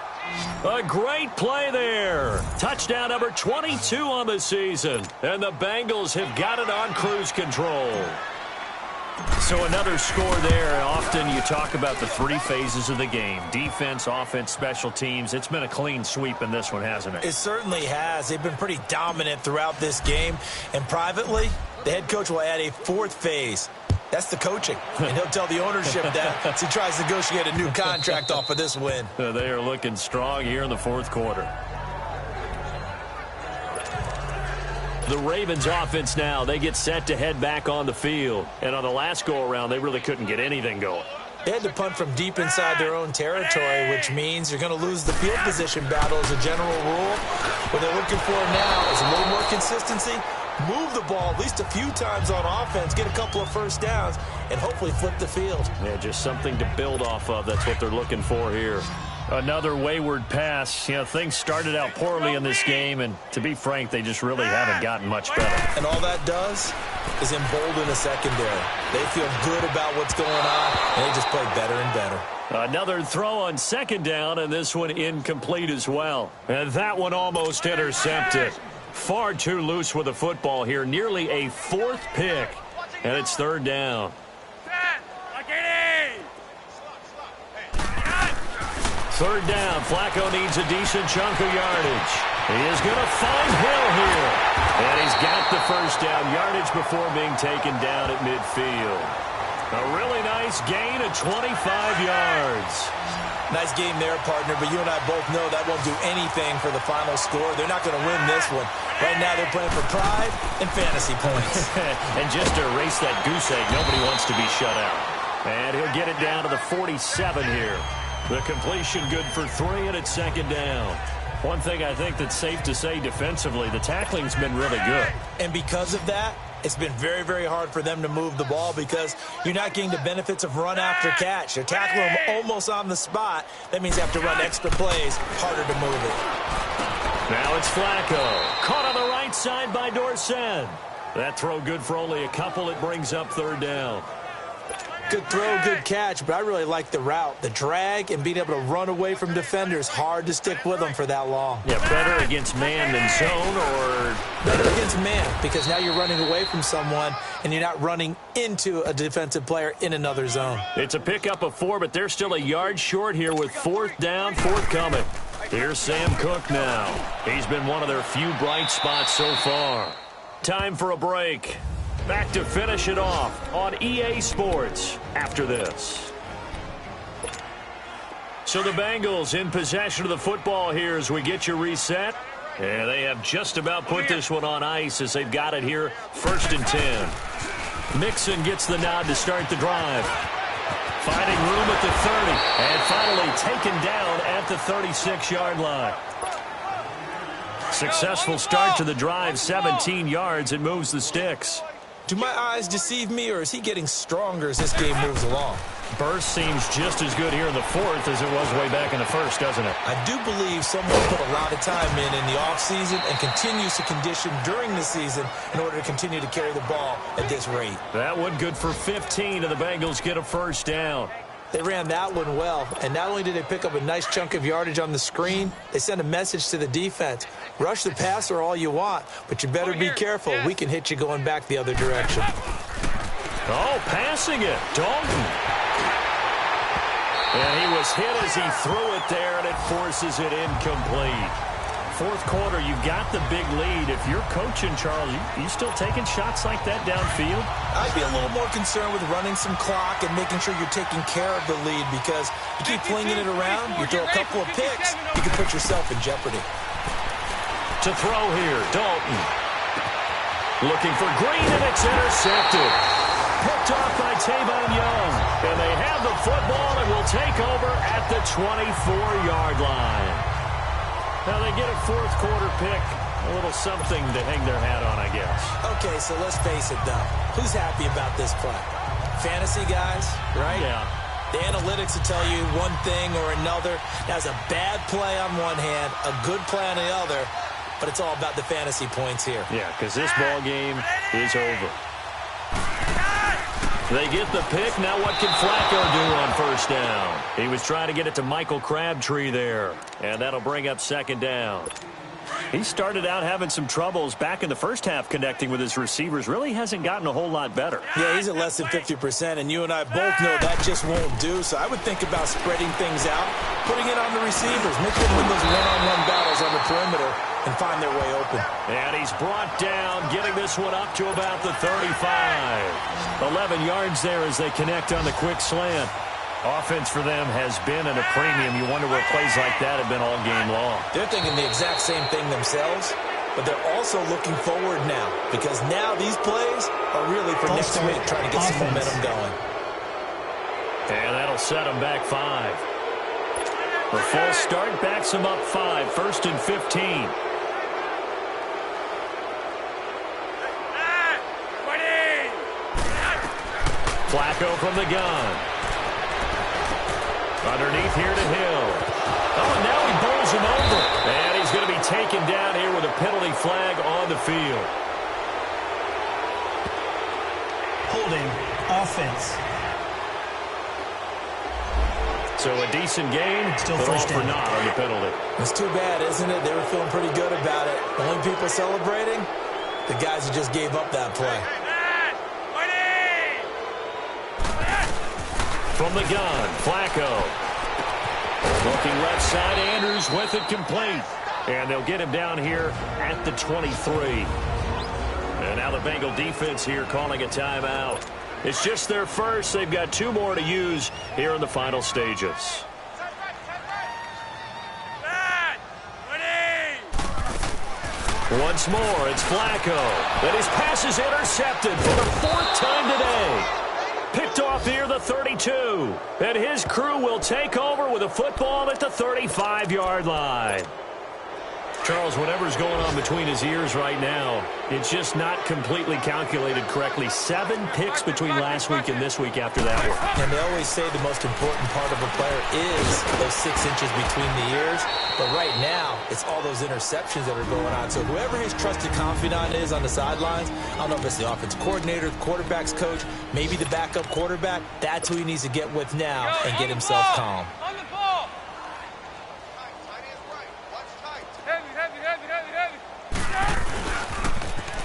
A great play there. Touchdown number 22 on the season. And the Bengals have got it on cruise control. So another score there. Often you talk about the three phases of the game: defense, offense, special teams. It's been a clean sweep in this one, hasn't it? It certainly has. They've been pretty dominant throughout this game. And privately, the head coach will add a fourth phase. That's the coaching. And he'll tell the ownership that as he tries to negotiate a new contract off of this win. They are looking strong here in the fourth quarter. The Ravens offense now, they get set to head back on the field. And on the last go-around, they really couldn't get anything going. They had to punt from deep inside their own territory, which means you're going to lose the field position battle as a general rule. What they're looking for now is a little more consistency, move the ball at least a few times on offense, get a couple of first downs, and hopefully flip the field. Yeah, just something to build off of. That's what they're looking for here. Another wayward pass. You know, things started out poorly in this game, and to be frank, they just really haven't gotten much better. And all that does is embolden the secondary. They feel good about what's going on, and they just play better and better. Another throw on second down, and this one incomplete as well. And that one almost intercepted. Far too loose with the football here. Nearly a fourth pick, and it's third down. Third down. Flacco needs a decent chunk of yardage. He is going to find Hill here. And he's got the first down yardage before being taken down at midfield. A really nice gain of 25 yards. Nice game there, partner, but you and I both know that won't do anything for the final score. They're not going to win this one. Right now they're playing for pride and fantasy points. And just to erase that goose egg, nobody wants to be shut out. And he'll get it down to the 47 here. The completion good for 3, and it's second down. One thing I think that's safe to say defensively, the tackling's been really good. And because of that, it's been very, very hard for them to move the ball because you're not getting the benefits of run after catch. You're tackling them almost on the spot. That means you have to run extra plays, harder to move it. Now it's Flacco. Caught on the right side by Dorsett. That throw good for only a couple. It brings up third down. Good throw, good catch, but I really like the route. The drag and being able to run away from defenders, hard to stick with them for that long. Yeah, better against man than zone, or better against man, because now you're running away from someone and you're not running into a defensive player in another zone. It's a pickup of 4, but they're still a yard short here with fourth down, forthcoming. Here's Sam Cook now. He's been one of their few bright spots so far. Time for a break. Back to finish it off on EA Sports after this. So the Bengals in possession of the football here as we get you reset. And they have just about put this one on ice as they've got it here, 1st and 10. Mixon gets the nod to start the drive. Finding room at the 30 and finally taken down at the 36-yard line. Successful start to the drive, 17 yards. It moves the sticks. Do my eyes deceive me, or is he getting stronger as this game moves along? Burst seems just as good here in the fourth as it was way back in the first, doesn't it? I do believe someone put a lot of time in the offseason and continues to condition during the season in order to continue to carry the ball at this rate. That one good for 15, and the Bengals get a first down. They ran that one well, and not only did they pick up a nice chunk of yardage on the screen, they sent a message to the defense. Rush the passer all you want, but you better be careful. We can hit you going back the other direction. Oh, passing it. Dalton. And he was hit as he threw it there, and it forces it incomplete. Fourth quarter, you've got the big lead. If you're coaching, Charles, you still taking shots like that downfield? I'd be a little more concerned with running some clock and making sure you're taking care of the lead, because you keep flinging it around, you throw a couple of picks, you can put yourself in jeopardy. To throw here, Dalton. Looking for Green, and it's intercepted. Picked off by Tavon Young. And they have the football and will take over at the 24-yard line. Now they get a fourth quarter pick. A little something to hang their hat on, I guess. Okay, so let's face it, though. Who's happy about this play? Fantasy guys, right? Yeah. The analytics will tell you one thing or another. That's a bad play on one hand, a good play on the other, but it's all about the fantasy points here. Yeah, because this ball game is over. They get the pick. Now what can Flacco do on first down? He was trying to get it to Michael Crabtree there, and that'll bring up second down. He started out having some troubles back in the first half connecting with his receivers. Really hasn't gotten a whole lot better. Yeah, he's at less than 50%, and you and I both know that just won't do. So I would think about spreading things out, putting it on the receivers, make them win those one-on-one battles on the perimeter, and find their way open. And he's brought down, getting this one up to about the 35. 11 yards there as they connect on the quick slant. Offense for them has been at a premium. You wonder where plays like that have been all game long. They're thinking the exact same thing themselves, but they're also looking forward now because now these plays are really for next week, trying to get some momentum going. And that'll set them back 5. The full start backs them up 5, 1st and 15. Flacco from the gun. Underneath here to Hill. Oh, and now he bowls him over. And he's going to be taken down here with a penalty flag on the field. Holding offense. So a decent game, Still but all first for down. naught on the penalty. It's too bad, isn't it? They were feeling pretty good about it. The only people celebrating, the guys who just gave up that play. From the gun, Flacco. Looking left side, Andrews with it complete. And they'll get him down here at the 23. And now the Bengal defense here calling a timeout. It's just their first. They've got 2 more to use here in the final stages. Once more, it's Flacco. And his pass is intercepted for the 4th time today. Picked off near the 32. And his crew will take over with a football at the 35-yard line. Charles, whatever's going on between his ears right now, it's just not completely calculated correctly. 7 picks between last week and this week after that one. And they always say the most important part of a player is those 6 inches between the ears. But right now, it's all those interceptions that are going on. So whoever his trusted confidant is on the sidelines, I don't know if it's the offensive coordinator, the quarterback's coach, maybe the backup quarterback, that's who he needs to get with now and get himself calm. On the ball.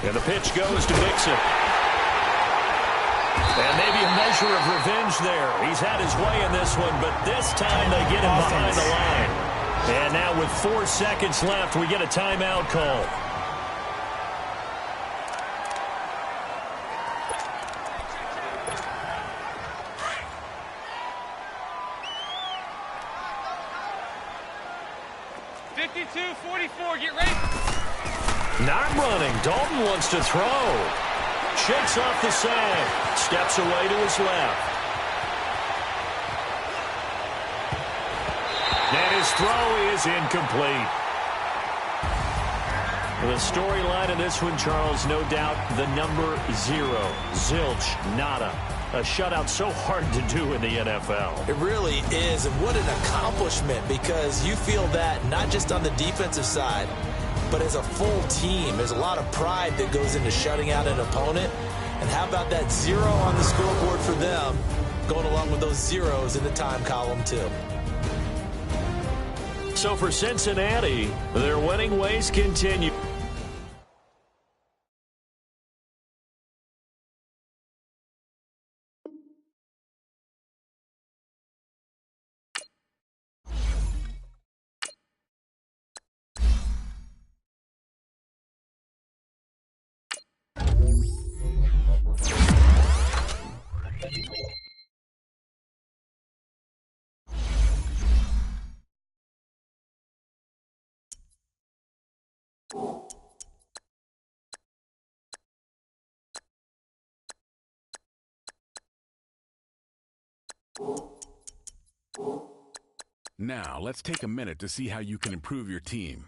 And the pitch goes to Mixon. And maybe a measure of revenge there. He's had his way in this one, but this time they get him behind the line. And now with 4 seconds left, we get a timeout call. Get ready. Not running. Dalton wants to throw. Shakes off the sag. Steps away to his left. And his throw is incomplete. The storyline in this one, Charles, no doubt the number 0. Zilch, nada. A shutout so hard to do in the NFL. It really is, and what an accomplishment, because you feel that not just on the defensive side, but as a full team. There's a lot of pride that goes into shutting out an opponent. And how about that 0 on the scoreboard for them, going along with those zeros in the time column too. So for Cincinnati, their winning ways continue. Now, let's take a minute to see how you can improve your team.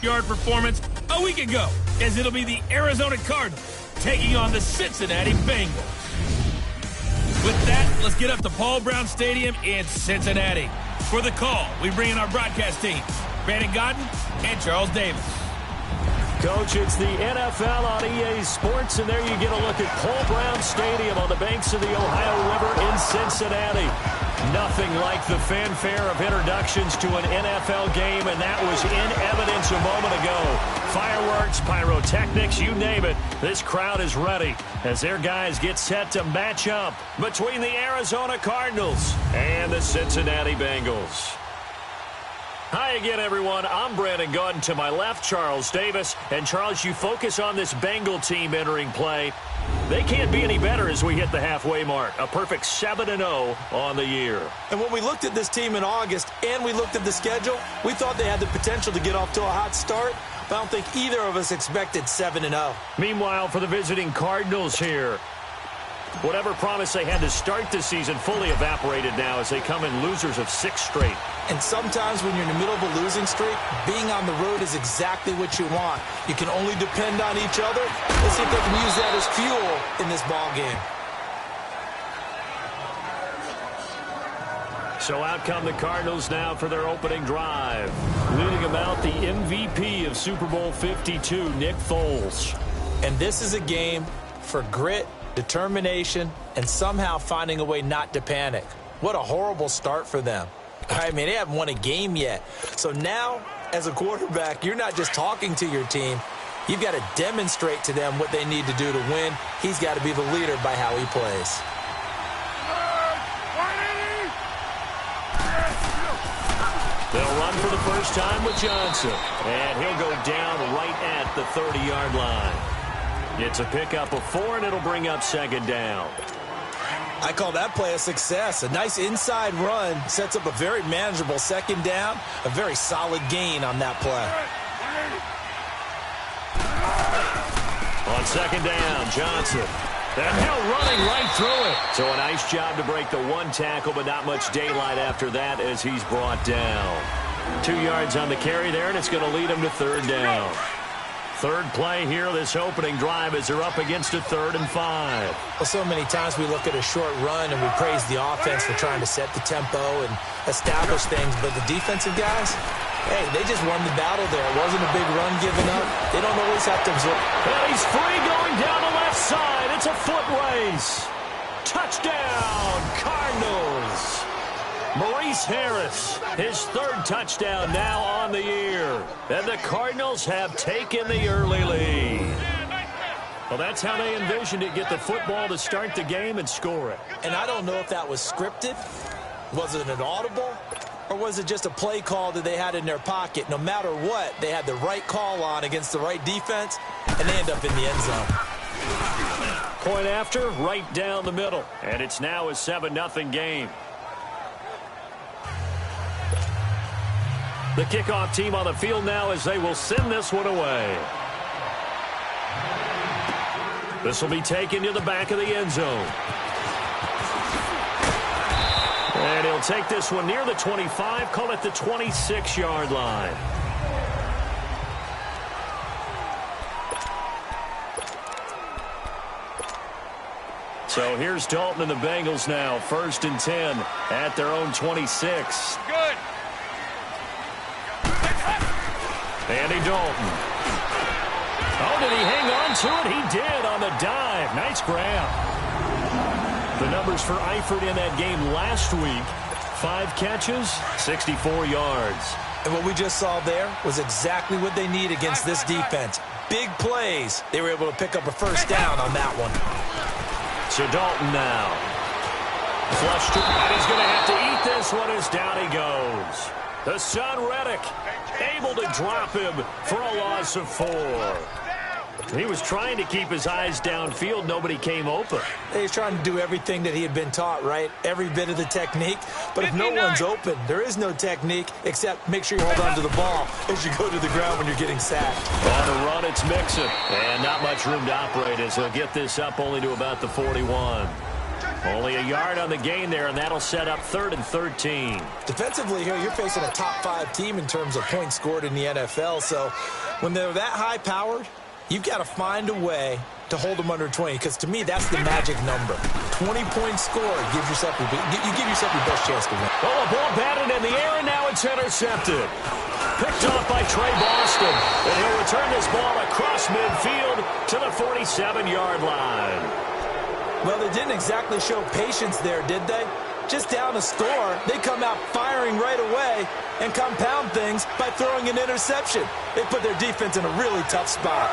Yard performance a week ago, as it'll be the Arizona Cardinals taking on the Cincinnati Bengals. With that, let's get up to Paul Brown Stadium in Cincinnati. For the call, we bring in our broadcast team, Brandon Godden and Charles Davis. Coach, it's the NFL on EA Sports, and there you get a look at Paul Brown Stadium on the banks of the Ohio River in Cincinnati. Nothing like the fanfare of introductions to an NFL game, and that was in evidence a moment ago. Fireworks, pyrotechnics, you name it. This crowd is ready as their guys get set to match up between the Arizona Cardinals and the Cincinnati Bengals. Hi again, everyone. I'm Brandon Godden. To my left, Charles Davis. And, Charles, you focus on this Bengal team entering play. They can't be any better as we hit the halfway mark. A perfect 7-0 on the year. And when we looked at this team in August and we looked at the schedule, we thought they had the potential to get off to a hot start. But I don't think either of us expected 7-0. Meanwhile, for the visiting Cardinals here, whatever promise they had to start the season fully evaporated now as they come in losers of 6 straight. And sometimes when you're in the middle of a losing streak, being on the road is exactly what you want. You can only depend on each other. Let's see if they can use that as fuel in this ball game. So out come the Cardinals now for their opening drive. Leading them out, the MVP of Super Bowl 52, Nick Foles. And this is a game for grit, determination, and somehow finding a way not to panic. What a horrible start for them. I mean, they haven't won a game yet. So now, as a quarterback, you're not just talking to your team. You've got to demonstrate to them what they need to do to win. He's got to be the leader by how he plays. They'll run for the first time with Johnson. And he'll go down right at the 30-yard line. It's a pickup of 4, and it'll bring up second down. I call that play a success. A nice inside run sets up a very manageable second down. A very solid gain on that play. On second down, Johnson. And now running right through it. So a nice job to break the 1 tackle, but not much daylight after that as he's brought down. 2 yards on the carry there, and it's going to lead him to third down. Third play here, this opening drive, as they're up against a 3rd and 5. Well, so many times we look at a short run and we praise the offense for trying to set the tempo and establish things, but the defensive guys, hey, they just won the battle there. It wasn't a big run given up. They don't always have to absorb. And he's free going down the left side. It's a foot race. Touchdown, Cardinals. Maurice Harris, his 3rd touchdown now on the year. And the Cardinals have taken the early lead. Well, that's how they envisioned it, get the football to start the game and score it. And I don't know if that was scripted. Was it an audible? Or was it just a play call that they had in their pocket? No matter what, they had the right call on against the right defense, and they end up in the end zone. Point after, right down the middle. And it's now a 7-0 game. The kickoff team on the field now as they will send this one away. This will be taken to the back of the end zone. And he'll take this one near the 25, call it the 26-yard line. So here's Dalton and the Bengals now, 1st and 10 at their own 26. Good. Andy Dalton. Oh, did he hang on to it? He did on the dive. Nice grab. The numbers for Eifert in that game last week, 5 catches, 64 yards. And what we just saw there was exactly what they need against this defense. Big plays. They were able to pick up a first down on that one. So Dalton now. Flush to, and he's going to have to eat this one as down he goes. The son Reddick able to drop him for a loss of 4. He was trying to keep his eyes downfield. Nobody came open. He's trying to do everything that he had been taught, right? Every bit of the technique. But if no one's open, there is no technique except make sure you hold on to the ball as you go to the ground when you're getting sacked. On the run, it's Mixon. And not much room to operate as he'll get this up only to about the 41. Only a yard on the gain there, and that'll set up 3rd and 13. Defensively here, you're facing a top 5 team in terms of points scored in the NFL. So when they're that high-powered, you've got to find a way to hold them under 20, because to me, that's the magic number. 20-point score gives yourself you give yourself your best chance to win. Oh, a ball batted in the air, and now it's intercepted. Picked off by Trey Boston, and he'll return this ball across midfield to the 47-yard line. Well, they didn't exactly show patience there, did they? Just down a score, they come out firing right away and compound things by throwing an interception. They put their defense in a really tough spot.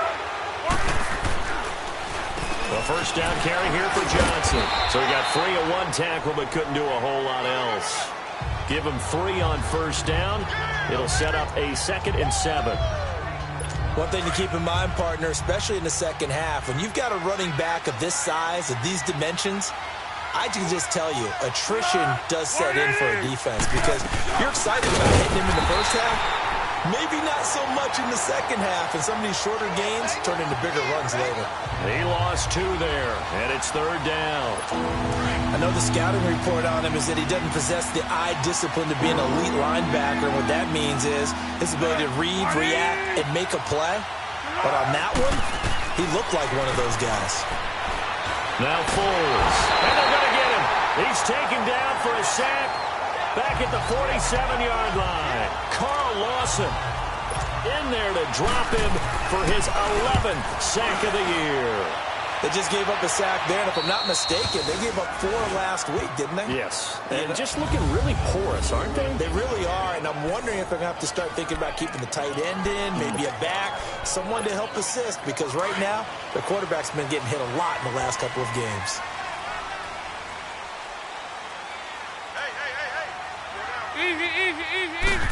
The first down carry here for Johnson. So he got 3 on 1 tackle, but couldn't do a whole lot else. Give him 3 on first down. It'll set up a 2nd and 7. One thing to keep in mind, partner, especially in the second half, when you've got a running back of this size, of these dimensions, I can just tell you, attrition does set in for a defense, because you're excited about hitting him in the first half. Maybe not so much in the second half, and some of these shorter gains turn into bigger runs later. He lost 2 there, and it's 3rd down. I know the scouting report on him is that he doesn't possess the eye discipline to be an elite linebacker. What that means is his ability to read, react, and make a play. But on that one, he looked like one of those guys. Now Foles, and they're going to get him. He's taken down for a sack back at the 47-yard line. Carl Lawson in there to drop him for his 11th sack of the year. They just gave up a sack there, and if I'm not mistaken, they gave up 4 last week, didn't they? Yes, and just looking really porous, aren't they? They really are, and I'm wondering if they're going to have to start thinking about keeping the tight end in, maybe a back, someone to help assist, because right now, their quarterback's been getting hit a lot in the last couple of games. Easy, easy, easy, easy.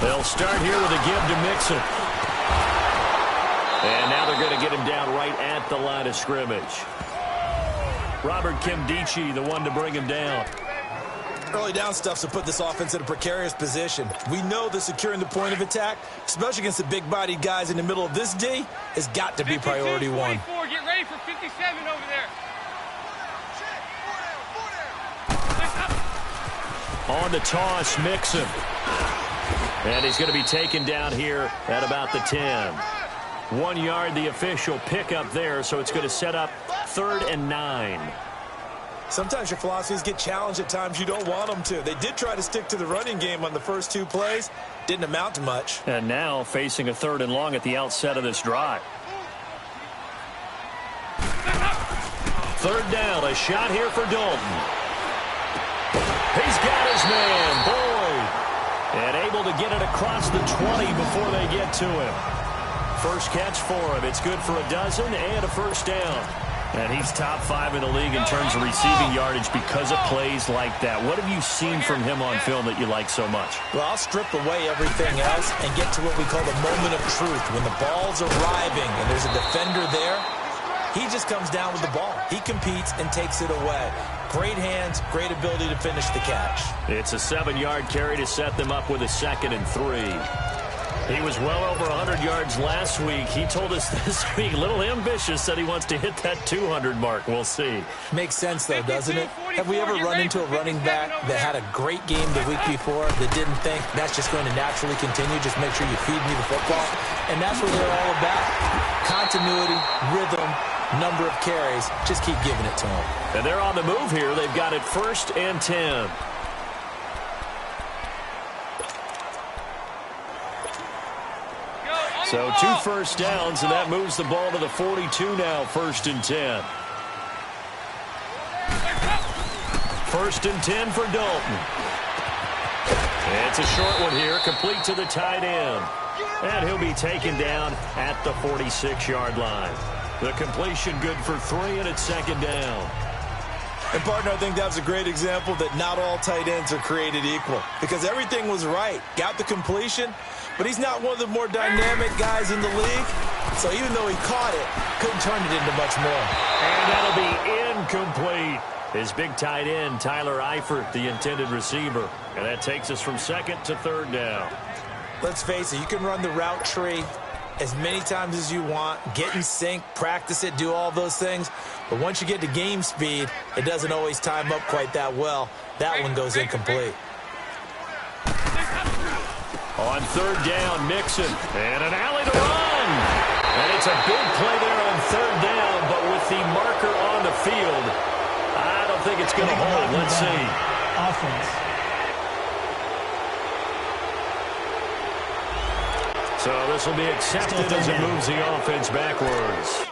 They'll start here with a give to Mixon. And now they're going to get him down right at the line of scrimmage. Robert Kimdichie, the one to bring him down. Early down stuff's to put this offense in a precarious position. We know that securing the point of attack, especially against the big-bodied guys in the middle of this D, has got to be priority 1. 24, get ready for 57 over there. On the toss, Mixon. And he's going to be taken down here at about the 10. 1 yard, the official pickup there, so it's going to set up 3rd and 9. Sometimes your philosophies get challenged at times you don't want them to. They did try to stick to the running game on the first 2 plays. Didn't amount to much. And now facing a 3rd and long at the outset of this drive. 3rd down, a shot here for Dalton. He's got his man, Boyd. And able to get it across the 20 before they get to him. First catch for him. It's good for a dozen and a first down. And he's top 5 in the league in terms of receiving yardage because of plays like that. What have you seen from him on film that you like so much? Well, I'll strip away everything else and get to what we call the moment of truth. When the ball's arriving and there's a defender there, He just comes down with the ball. He competes and takes it away. Great hands, great ability to finish the catch. It's a 7-yard carry to set them up with a 2nd and 3. He was well over 100 yards last week. He told us this week, a little ambitious, said he wants to hit that 200 mark. We'll see. Makes sense, though, doesn't it? Have we ever run into a running back that had a great game the week before that didn't think that's just going to naturally continue? Just make sure you feed me the football. And that's what they're all about. Continuity, rhythm, number of carries. Just keep giving it to them. And they're on the move here. They've got it 1st and 10. So 2 first downs, and that moves the ball to the 42 now, 1st and 10. 1st and 10 for Dalton. It's a short one here, complete to the tight end. And he'll be taken down at the 46-yard line. The completion good for 3, and it's 2nd down. And, partner, I think that was a great example that not all tight ends are created equal. Because everything was right. Got the completion, but he's not one of the more dynamic guys in the league. So even though he caught it, couldn't turn it into much more. And that'll be incomplete. His big tight end, Tyler Eifert, the intended receiver. And that takes us from 2nd to 3rd down. Let's face it, you can run the route tree as many times as you want, get in sync, practice it, do all those things. But once you get to game speed, it doesn't always time up quite that well. That one goes incomplete. On 3rd down, Mixon. And an alley to run. And it's a big play there on 3rd down, but with the marker on the field, I don't think it's going to hold. Let's see. Offense. So this will be accepted as it moves the offense backwards.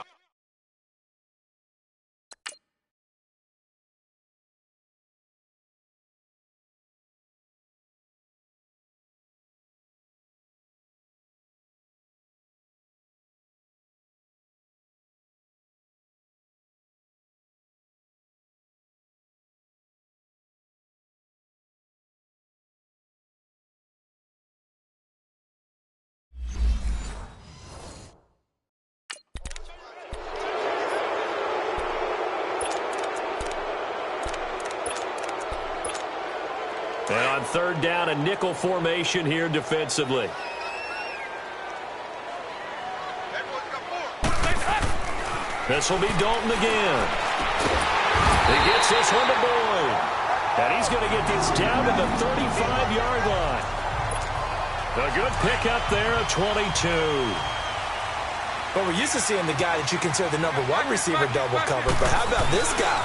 And on 3rd down, a nickel formation here defensively. This will be Dalton again. He gets this one to Boyd. And he's going to get this down to the 35-yard line. A good pickup there at 22. Well, we're used to seeing the guy that you consider the #1 receiver double covered, but how about this guy?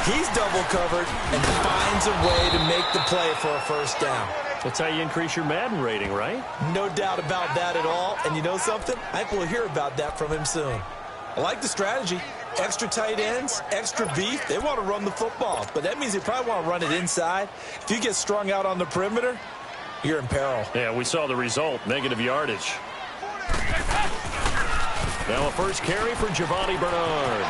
He's double covered and finds a way to make the play for a 1st down. That's how you increase your Madden rating, right? No doubt about that at all. And you know something? I think we'll hear about that from him soon. I like the strategy. Extra tight ends, extra beef. They want to run the football, but that means they probably want to run it inside. If you get strung out on the perimeter, you're in peril. Yeah, we saw the result, negative yardage. Now a first carry for Giovanni Bernard.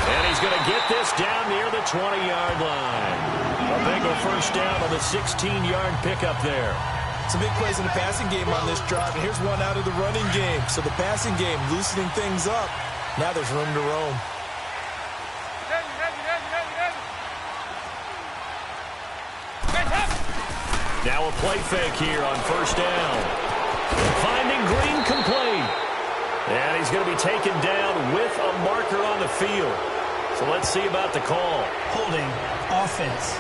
And he's going to get this down near the 20-yard line. A big 1st down on the 16-yard pickup there. Some big plays in the passing game on this drive, and here's one out of the running game. So the passing game loosening things up. Now there's room to roam. Now a play fake here on 1st down. Finding Green complete. And he's going to be taken down with a marker on the field. So let's see about the call. Holding. Offense.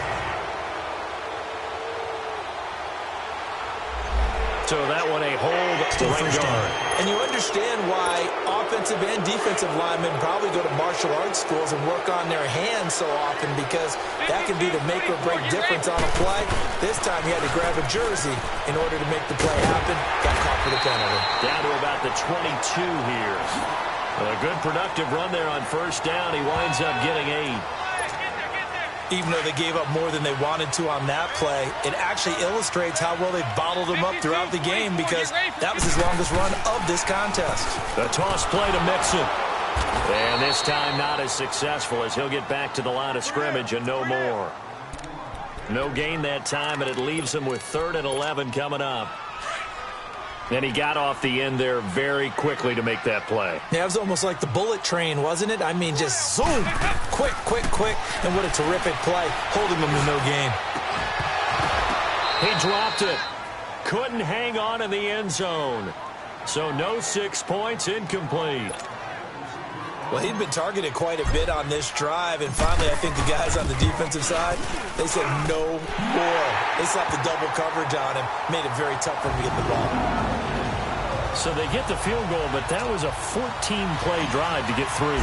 So that one a hold to right guard. And you understand why offensive and defensive linemen probably go to martial arts schools and work on their hands so often, because that can be the make or break difference on a play. This time he had to grab a jersey in order to make the play happen. Got caught for the penalty. Down to about the 22 here. A good productive run there on 1st down. He winds up getting 8. Even though they gave up more than they wanted to on that play, it actually illustrates how well they bottled him up throughout the game, because that was his longest run of this contest. The toss play to Mixon. And this time not as successful, as he'll get back to the line of scrimmage and no more. No gain that time, and it leaves him with 3rd and 11 coming up. And he got off the end there very quickly to make that play. Yeah, it was almost like the bullet train, wasn't it? I mean, just zoom, quick, quick, quick. And what a terrific play, holding them to no gain. He dropped it. Couldn't hang on in the end zone. So no 6 points, incomplete. Well, he'd been targeted quite a bit on this drive, and finally I think the guys on the defensive side, they said no more. They slapped the double coverage on him, made it very tough for him to get the ball. So they get the field goal, but that was a 14-play drive to get 3.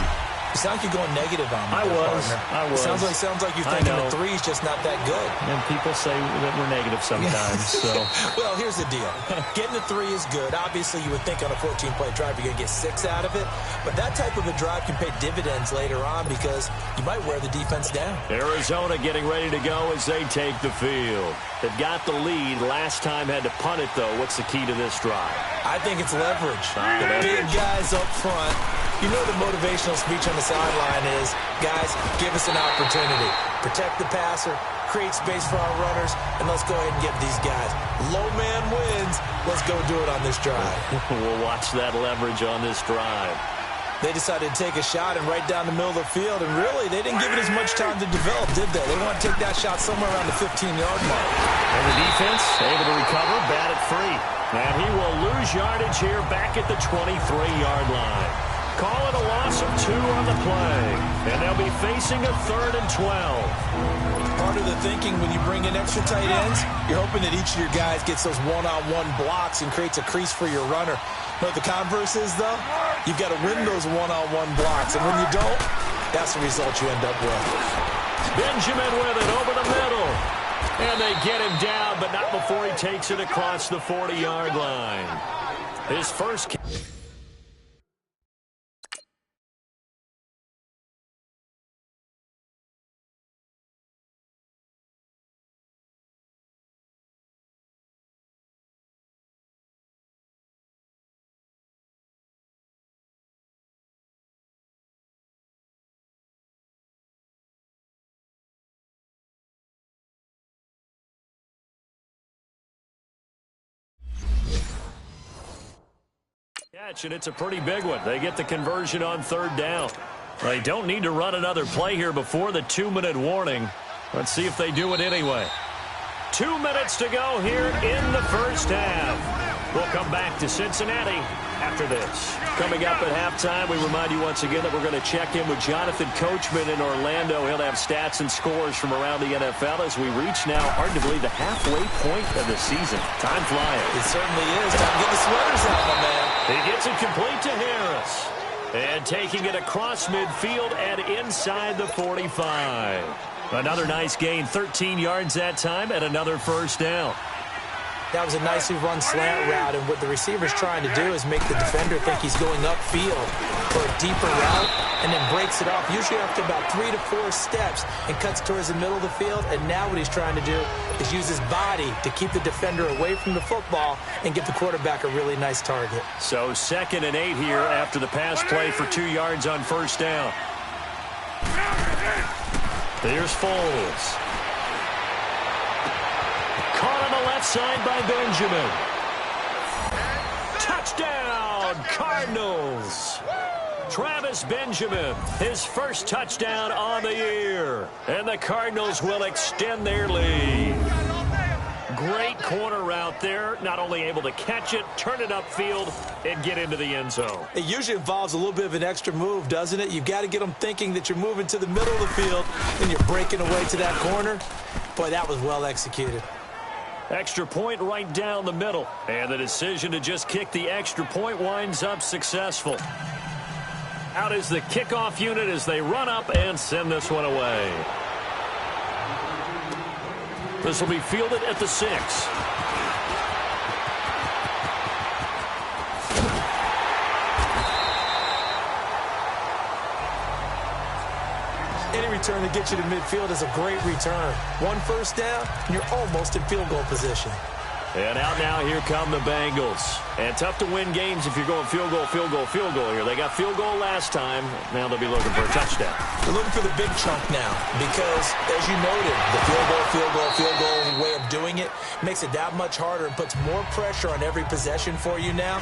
You sound like you're going negative on me. I was. It sounds like you're thinking the 3's just not that good. And people say that we're negative sometimes. So. Well, here's the deal. Getting the 3 is good. Obviously, you would think on a 14-play drive you're going to get 6 out of it. But that type of a drive can pay dividends later on because you might wear the defense down. Arizona getting ready to go as they take the field. They've got the lead. Last time had to punt it, though. What's the key to this drive? I think it's leverage. The big guys up front. You know the motivational speech on the sideline is, guys, give us an opportunity. Protect the passer, create space for our runners, and let's go ahead and give these guys. Low man wins. Let's go do it on this drive. We'll watch that leverage on this drive. They decided to take a shot and right down the middle of the field, and really, they didn't give it as much time to develop, did they? They want to take that shot somewhere around the 15-yard mark. And the defense able to recover, bat it free. And he will lose yardage here back at the 23-yard line. Call it a loss of 2 on the play. And they'll be facing a 3rd and 12. Part of the thinking when you bring in extra tight ends, you're hoping that each of your guys gets those one-on-one blocks and creates a crease for your runner. But the converse is, though, you've got to win those one-on-one blocks. And when you don't, that's the result you end up with. Benjamin with it over the middle. And they get him down, but not before he takes it across the 40-yard line. His first... catch, and it's a pretty big one. They get the conversion on 3rd down. They don't need to run another play here before the 2-minute warning. Let's see if they do it anyway. 2 minutes to go here in the first half. We'll come back to Cincinnati after this. Coming up at halftime, we remind you once again that we're going to check in with Jonathan Coachman in Orlando. He'll have stats and scores from around the NFL as we reach now, hard to believe, the halfway point of the season. Time flying. It certainly is. Time to get the sweaters out, my man. He gets it complete to Harris. And taking it across midfield and inside the 45. Another nice gain, 13 yards that time, and another first down. That was a nicely run slant route, and what the receiver's trying to do is make the defender think he's going upfield for a deeper route, and then breaks it off, usually after about 3 to 4 steps, and cuts towards the middle of the field. And now what he's trying to do is use his body to keep the defender away from the football and give the quarterback a really nice target. So 2nd and 8 here after the pass play for 2 yards on first down. Here's Foles. Caught on the left side by Benjamin. Touchdown, Cardinals. Travis Benjamin, his first touchdown on the year. And the Cardinals will extend their lead. Great corner route there. Not only able to catch it, turn it upfield, and get into the end zone. It usually involves a little bit of an extra move, doesn't it? You've got to get them thinking that you're moving to the middle of the field and you're breaking away to that corner. Boy, that was well executed. Extra point right down the middle. And the decision to just kick the extra point winds up successful. Out is the kickoff unit as they run up and send this one away. This will be fielded at the 6. Any return to get you to midfield is a great return. 1 first down, and you're almost in field goal position. And out now, here come the Bengals. And tough to win games if you're going field goal, field goal, field goal here. They got field goal last time. Now they'll be looking for a touchdown. They're looking for the big chunk now because, as you noted, the field goal, field goal, field goal way of doing it makes it that much harder and puts more pressure on every possession for you now.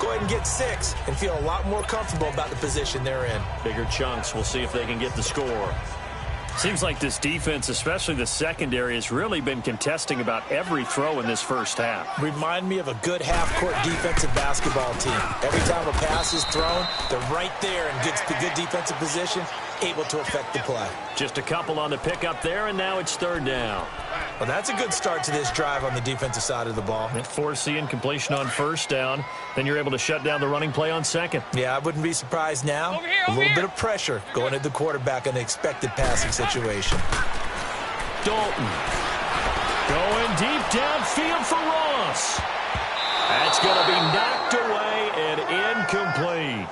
Go ahead and get 6 and feel a lot more comfortable about the position they're in. Bigger chunks. We'll see if they can get the score. Seems like this defense, especially the secondary, has really been contesting about every throw in this first half. Remind me of a good half-court defensive basketball team. Every time a pass is thrown, they're right there in good defensive position, able to affect the play. Just a couple on the pickup there, and now it's third down. Well, that's a good start to this drive on the defensive side of the ball. And force the incompletion on first down. Then you're able to shut down the running play on second. Yeah, I wouldn't be surprised now. A little bit of pressure going at the quarterback in an expected passing situation. Dalton going deep downfield for Ross. That's going to be knocked away and incomplete.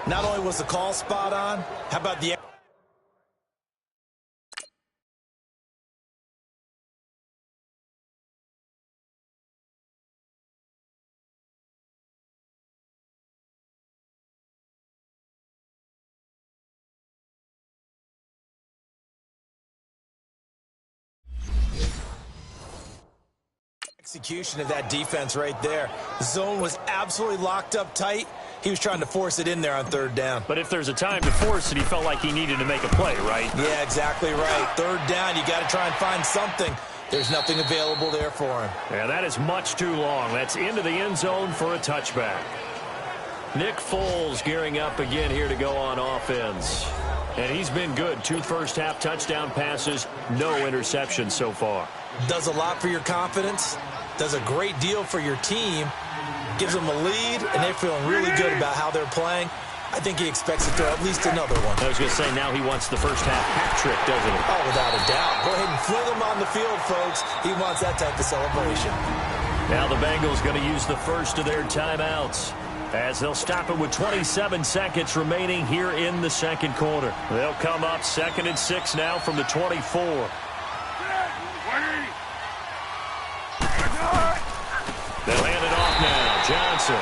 Not only was the call spot on, how about the execution of that defense right there. The zone was absolutely locked up tight. He was trying to force it in there on third down. But if there's a time to force it, he felt like he needed to make a play, right? Yeah, exactly right. Third down, you got to try and find something. There's nothing available there for him. Yeah, that is much too long. That's into the end zone for a touchback. Nick Foles gearing up again here to go on offense. And he's been good. 2 first-half touchdown passes, no interceptions so far. Does a lot for your confidence. Does a great deal for your team. Gives them a lead, and they're feeling really good about how they're playing. I think he expects to throw at least another one. I was going to say, now he wants the first-half hat trick, doesn't he? Oh, without a doubt. Go ahead and fling him on the field, folks. He wants that type of celebration. Now the Bengals going to use the first of their timeouts, as they'll stop it with 27 seconds remaining here in the second quarter. They'll come up 2nd and 6 now from the 24. They'll hand it off now. Johnson.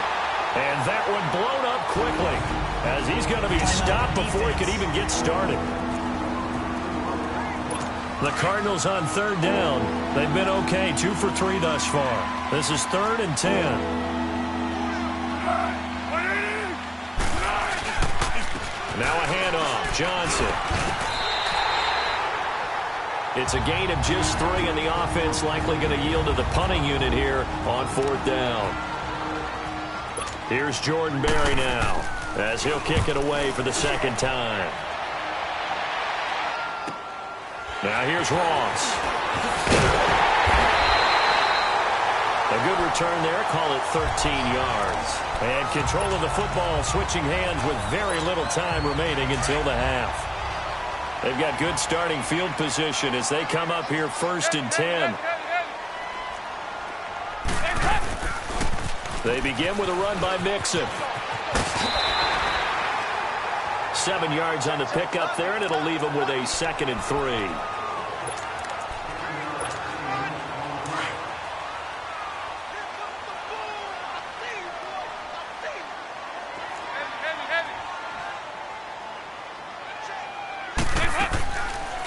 And that one blown up quickly, as he's going to be stopped before he could even get started. The Cardinals on third down. They've been okay, 2 for 3 thus far. This is 3rd and 10. Now a handoff. Johnson. It's a gain of just 3, and the offense likely going to yield to the punting unit here on 4th down. Here's Jordan Berry now, as he'll kick it away for the second time. Now here's Ross. A good return there, call it 13 yards. And control of the football, switching hands with very little time remaining until the half. They've got good starting field position as they come up here 1st and 10. They begin with a run by Mixon. 7 yards on the pickup there, and it'll leave them with a 2nd and 3.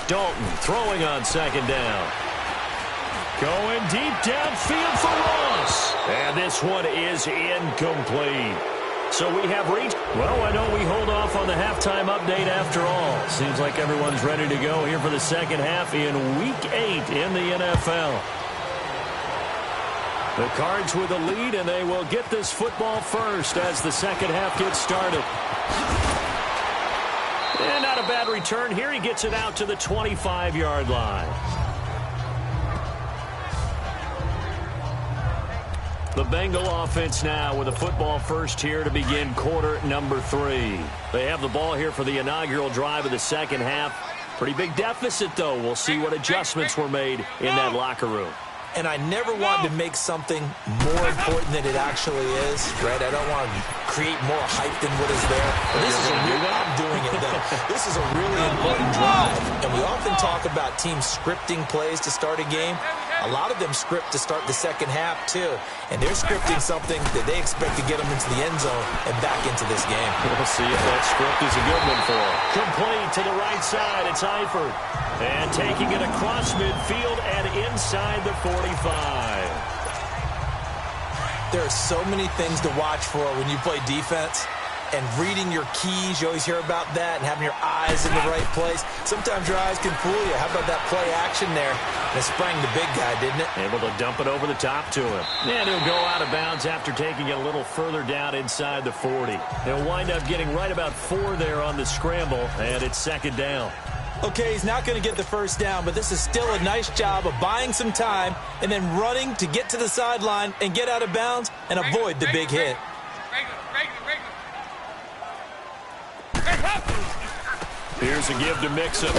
Dalton throwing on 2nd down. Going deep downfield for Ross. And this one is incomplete. So we have reached. Well, I know we hold off on the halftime update after all. Seems like everyone's ready to go here for the second half in Week 8 in the NFL. The Cards with a lead, and they will get this football first as the second half gets started. And not a bad return here. He gets it out to the 25-yard line. The Bengal offense now with a football first here to begin quarter number 3. They have the ball here for the inaugural drive of the second half. Pretty big deficit, though. We'll see what adjustments were made in that locker room. And I never wanted to make something more important than it actually is, right? I don't want to create more hype than what is there. But this is a real, I'm doing it, though. This is a really important drive. And we often talk about teams scripting plays to start a game. A lot of them script to start the second half, too. And they're scripting something that they expect to get them into the end zone and back into this game. We'll see if that script is a good one for them. Complete to the right side. It's Eifert. And taking it across midfield and inside the 45. There are so many things to watch for when you play defense. And reading your keys, you always hear about that, and having your eyes in the right place. Sometimes your eyes can fool you. How about that play action there? And it sprang the big guy, didn't it? Able to dump it over the top to him. And he'll go out of bounds after taking it a little further down inside the 40. He'll wind up getting right about 4 there on the scramble, and it's second down. Okay, he's not going to get the first down, but this is still a nice job of buying some time and then running to get to the sideline and get out of bounds and avoid the big hit. Here's a give to Mixon.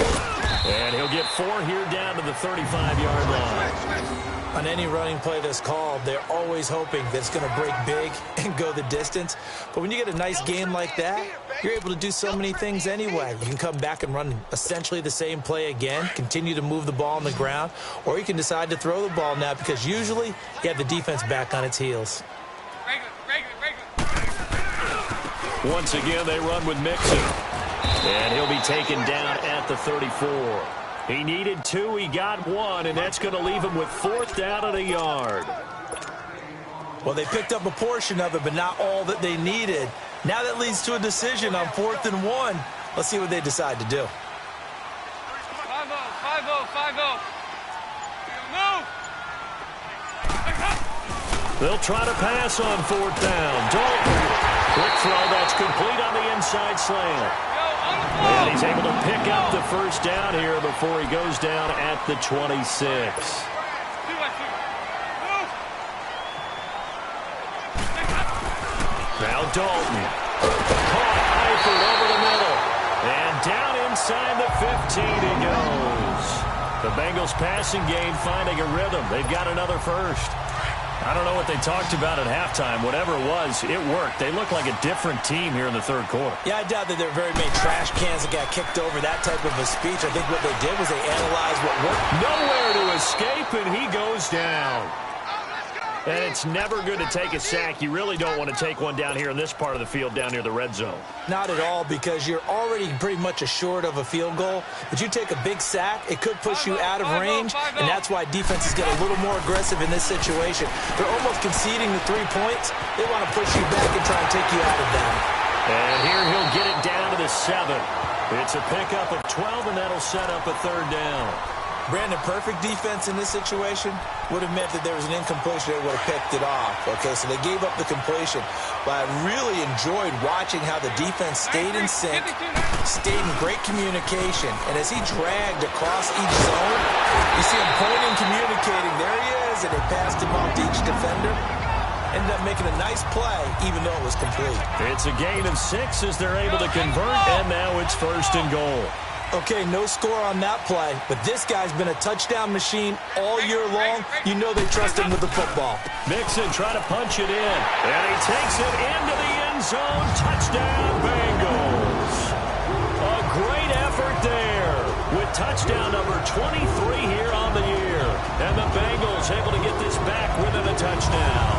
And he'll get 4 here down to the 35-yard line. On any running play that's called, they're always hoping that it's going to break big and go the distance. But when you get a nice game like that, you're able to do so many things anyway. You can come back and run essentially the same play again, continue to move the ball on the ground, or you can decide to throw the ball now because usually you have the defense back on its heels. Once again, they run with Mixon. And he'll be taken down at the 34. He needed 2, he got 1, and that's going to leave him with 4th down and a yard. Well, they picked up a portion of it, but not all that they needed. Now that leads to a decision on 4th and 1. Let's see what they decide to do. 5-0. Move. They'll try to pass on 4th down. Dalton. Quick throw that's complete on the inside slant. And he's able to pick up the first down here before he goes down at the 26. Now Dalton. Caught Eifert over the middle. And down inside the 15 he goes. The Bengals passing game finding a rhythm. They've got another first. I don't know what they talked about at halftime. Whatever it was, it worked. They look like a different team here in the third quarter. Yeah, I doubt that there are very many trash cans that got kicked over, that type of a speech. I think what they did was they analyzed what worked. Nowhere to escape, and he goes down. And it's never good to take a sack. You really don't want to take one down here in this part of the field, down near the red zone. Not at all, because you're already pretty much assured of a field goal. But you take a big sack, it could push you out of range, and that's why defenses get a little more aggressive in this situation. They're almost conceding the 3 points. They want to push you back and try and take you out of that. And here he'll get it down to the 7. It's a pickup of 12, and that'll set up a third down. Brandon, perfect defense in this situation would have meant that there was an incompletion. They would have picked it off. Okay, so they gave up the completion. But I really enjoyed watching how the defense stayed in sync, stayed in great communication. And as he dragged across each zone, you see him pointing, communicating. There he is, and they passed him off to each defender. Ended up making a nice play, even though it was complete. It's a gain of 6 as they're able to convert, and now it's 1st and goal. Okay, no score on that play, but this guy's been a touchdown machine all year long. You know they trust him with the football. Mixon trying to punch it in, and he takes it into the end zone. Touchdown, Bengals. A great effort there with touchdown number 23 here on the year. And the Bengals able to get this back within a touchdown.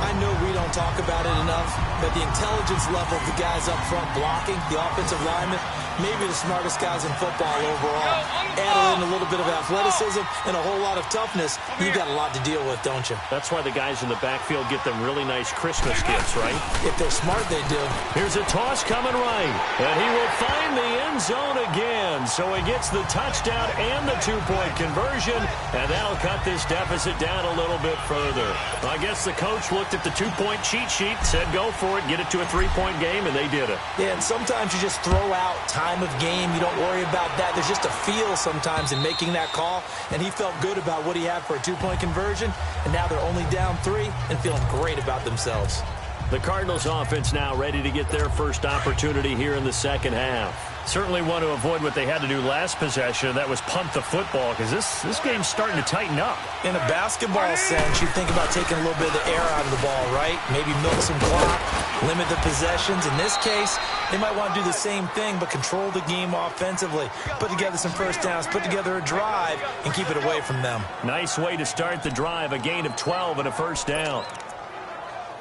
I know we don't talk about it enough, but the intelligence level of the guys up front blocking, the offensive linemen, maybe the smartest guys in football overall. Add in a little bit of athleticism and a whole lot of toughness. You got a lot to deal with, don't you? That's why the guys in the backfield get them really nice Christmas gifts, right? If they're smart, they do. Here's a toss coming right, and he will find the end zone again. So he gets the touchdown and the 2-point conversion, and that'll cut this deficit down a little bit further. I guess the coach looked at the 2-point cheat sheet, said go for it, get it to a 3-point game, and they did it. Yeah, and sometimes you just throw out time of game. You don't worry about that. There's just a feel sometimes in making that call, and he felt good about what he had for a 2-point conversion, and now they're only down 3 and feeling great about themselves. The Cardinals offense now ready to get their first opportunity here in the second half. Certainly want to avoid what they had to do last possession. That was punt the football, because this game's starting to tighten up. In a basketball sense, you think about taking a little bit of the air out of the ball, right? Maybe milk some clock, limit the possessions. In this case, they might want to do the same thing, but control the game offensively. Put together some first downs, put together a drive, and keep it away from them. Nice way to start the drive, a gain of 12 and a first down.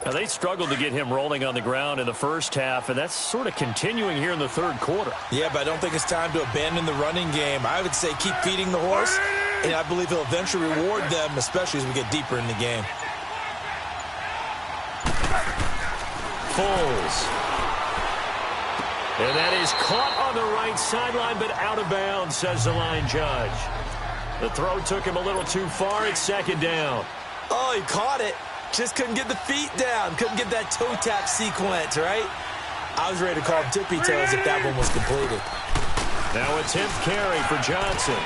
Now, they struggled to get him rolling on the ground in the first half, and that's sort of continuing here in the third quarter. Yeah, but I don't think it's time to abandon the running game. I would say keep feeding the horse, and I believe he'll eventually reward them, especially as we get deeper in the game. Foles. And that is caught on the right sideline, but out of bounds, says the line judge. The throw took him a little too far. It's second down. Oh, he caught it. Just couldn't get the feet down. Couldn't get that toe tap sequence, right? I was ready to call tippy toes if that one was completed. Now a 10th carry for Johnson.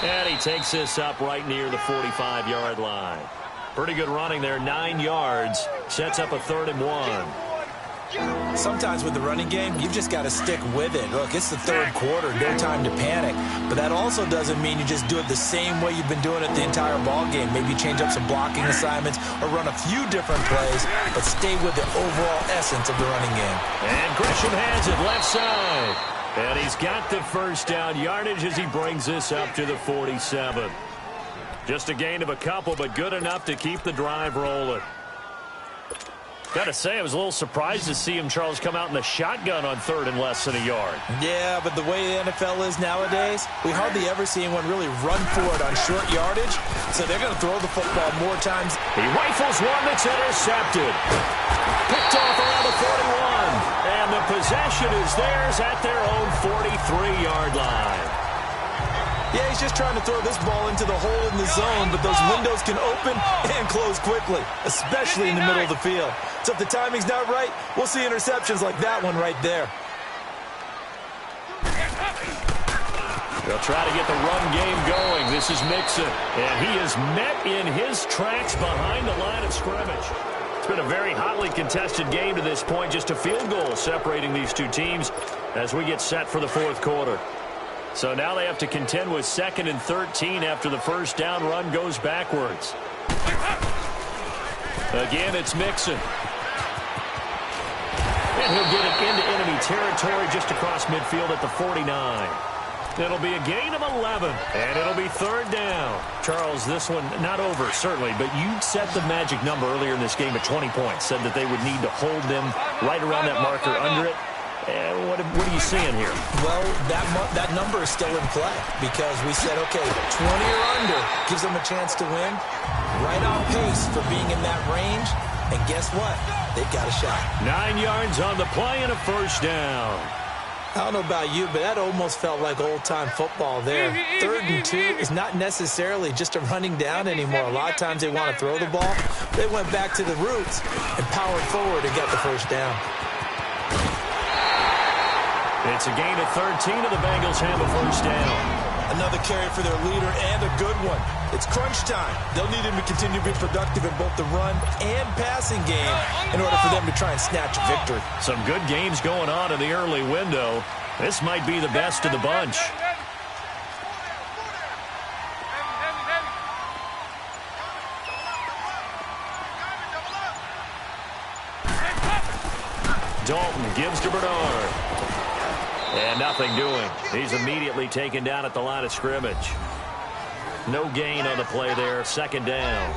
And he takes this up right near the 45-yard line. Pretty good running there, 9 yards. Sets up a 3rd and 1. Sometimes with the running game, you've just got to stick with it. Look, it's the third quarter, no time to panic. But that also doesn't mean you just do it the same way you've been doing it the entire ball game. Maybe you change up some blocking assignments or run a few different plays, but stay with the overall essence of the running game. And Gresham has it left side. And he's got the first down yardage as he brings this up to the 47. Just a gain of a couple, but good enough to keep the drive rolling. Got to say, I was a little surprised to see him, Charles, come out in the shotgun on 3rd and less than a yard. Yeah, but the way the NFL is nowadays, we hardly ever see anyone really run for it on short yardage, so they're going to throw the football more times. He rifles one that's intercepted. Picked off around the 41, and the possession is theirs at their own 43-yard line. Yeah, he's just trying to throw this ball into the hole in the zone, but those windows can open and close quickly, especially in the middle of the field. So if the timing's not right, we'll see interceptions like that one right there. They'll try to get the run game going. This is Mixon, and he is met in his tracks behind the line of scrimmage. It's been a very hotly contested game to this point, just a field goal separating these two teams as we get set for the fourth quarter. So now they have to contend with 2nd and 13 after the first down run goes backwards. Again, it's Mixon. And he'll get it into enemy territory just across midfield at the 49. It'll be a gain of 11, and it'll be 3rd down. Charles, this one not over, certainly, but you set the magic number earlier in this game at 20 points, said that they would need to hold them right around that marker under it. What are you seeing here? Well, that number is still in play because we said, okay, 20 or under gives them a chance to win. Right on pace for being in that range. And guess what? They've got a shot. 9 yards on the play and a first down. I don't know about you, but that almost felt like old-time football there. 3rd and 2 is not necessarily just a running down anymore. A lot of times they want to throw the ball. They went back to the roots and powered forward and got the first down. It's a gain of 13, and the Bengals have a first down. Another carry for their leader, and a good one. It's crunch time. They'll need him to continue to be productive in both the run and passing game in order for them to try and snatch a victory. Some good games going on in the early window. This might be the best of the bunch. Dalton gives to Bernard. And nothing doing. He's immediately taken down at the line of scrimmage. No gain on the play there. 2nd down.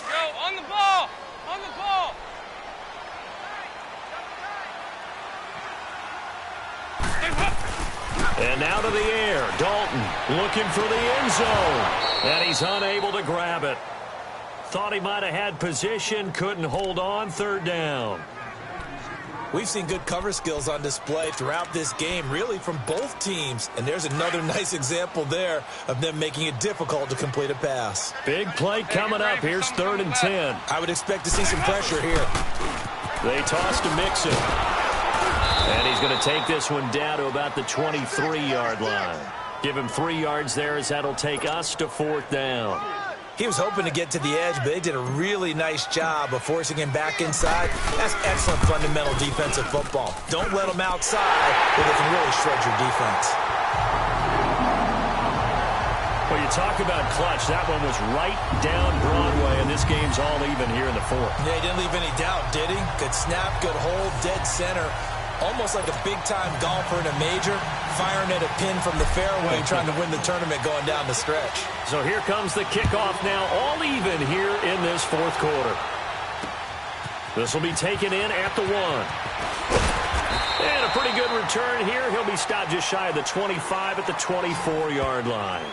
Go, on the ball! On the ball! And now to the air. Dalton looking for the end zone. And he's unable to grab it. Thought he might have had position, couldn't hold on. 3rd down. We've seen good cover skills on display throughout this game, really from both teams. And there's another nice example there of them making it difficult to complete a pass. Big play coming up. Here's 3rd and 10. I would expect to see some pressure here. They toss to Mixon. And he's going to take this one down to about the 23-yard line. Give him 3 yards there as that'll take us to 4th down. He was hoping to get to the edge, but they did a really nice job of forcing him back inside. That's excellent fundamental defensive football. Don't let them outside, or they can really shred your defense. Well, you talk about clutch. That one was right down Broadway, and this game's all even here in the fourth. Yeah, he didn't leave any doubt, did he? Good snap, good hold, dead center. Almost like a big-time golfer in a major, firing at a pin from the fairway, trying to win the tournament going down the stretch. So here comes the kickoff now, all even here in this fourth quarter. This will be taken in at the 1. And a pretty good return here. He'll be stopped just shy of the 25 at the 24-yard line.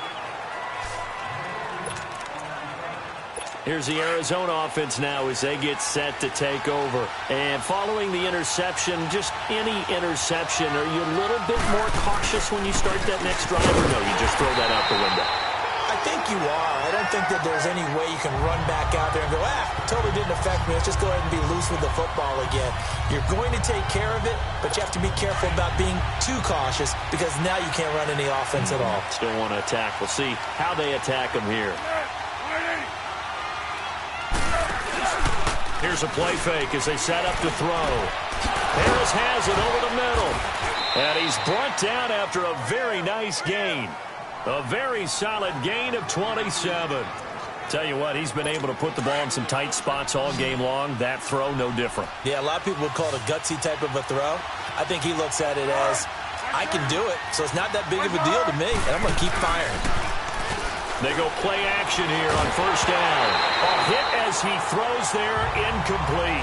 Here's the Arizona offense now as they get set to take over. And following the interception, just any interception, are you a little bit more cautious when you start that next drive? Or no, you just throw that out the window? I think you are. I don't think that there's any way you can run back out there and go, totally didn't affect me. Let's just go ahead and be loose with the football again. You're going to take care of it, but you have to be careful about being too cautious because now you can't run any offense at all. Still want to attack. We'll see how they attack them here. Here's a play fake as they set up to throw. Harris has it over the middle. And he's brought down after a very nice gain. A very solid gain of 27. Tell you what, he's been able to put the ball in some tight spots all game long. That throw, no different. Yeah, a lot of people would call it a gutsy type of a throw. I think he looks at it as, I can do it, so it's not that big of a deal to me, and I'm going to keep firing. They go play action here on first down. A hit as he throws there, incomplete.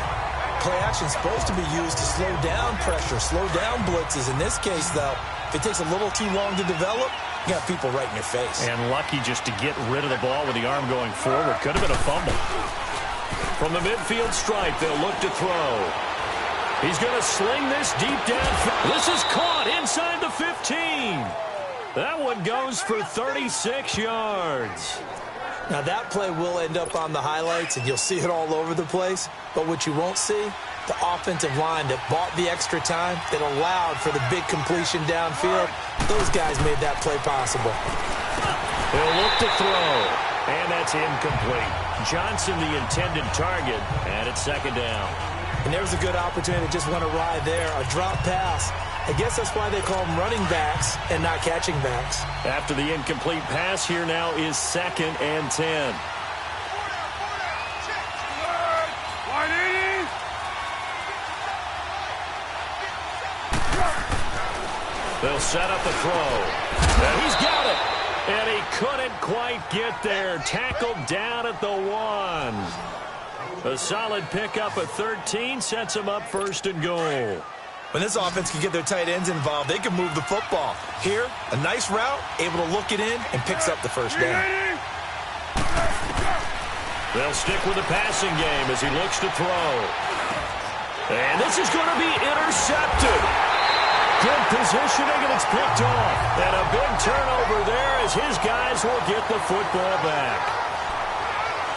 Play action is supposed to be used to slow down pressure, slow down blitzes. In this case, though, if it takes a little too long to develop, you got people right in your face. And lucky just to get rid of the ball with the arm going forward. Could have been a fumble. From the midfield stripe, they'll look to throw. He's going to sling this deep down. This is caught inside the 15. That one goes for 36 yards. Now, that play will end up on the highlights, and you'll see it all over the place. But what you won't see, the offensive line that bought the extra time, that allowed for the big completion downfield, those guys made that play possible. They'll look to throw, and that's incomplete. Johnson, the intended target, and it's second down. And there's a good opportunity to just want to ride there, a drop pass. I guess that's why they call them running backs and not catching backs. After the incomplete pass, here now is 2nd and 10. They'll set up the throw. And he's got it. And he couldn't quite get there. Tackled down at the 1. A solid pickup at 13 sets him up first and goal. When this offense can get their tight ends involved, they can move the football. Here, a nice route, able to look it in, and picks up the first down. They'll stick with the passing game as he looks to throw. And this is going to be intercepted. Good positioning, and it's picked off. And a big turnover there as his guys will get the football back.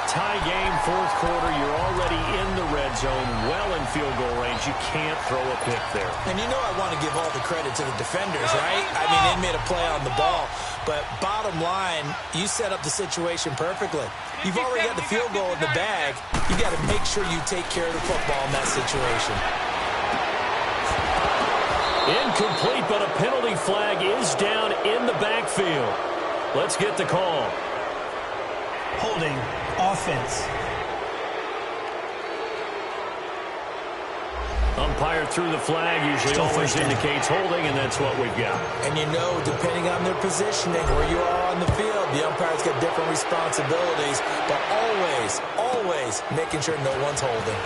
Tie game, fourth quarter. You're already in the red zone, well in field goal range. You can't throw a pick there. And you know I want to give all the credit to the defenders, right? I mean, they made a play on the ball. But bottom line, you set up the situation perfectly. You've already got the field goal in the bag. You got to make sure you take care of the football in that situation. Incomplete, but a penalty flag is down in the backfield. Let's get the call. Holding offense. Umpire threw the flag, usually always indicates holding, and that's what we've got. And you know, depending on their positioning, where you are on the field, the umpire's got different responsibilities, but always making sure no one's holding.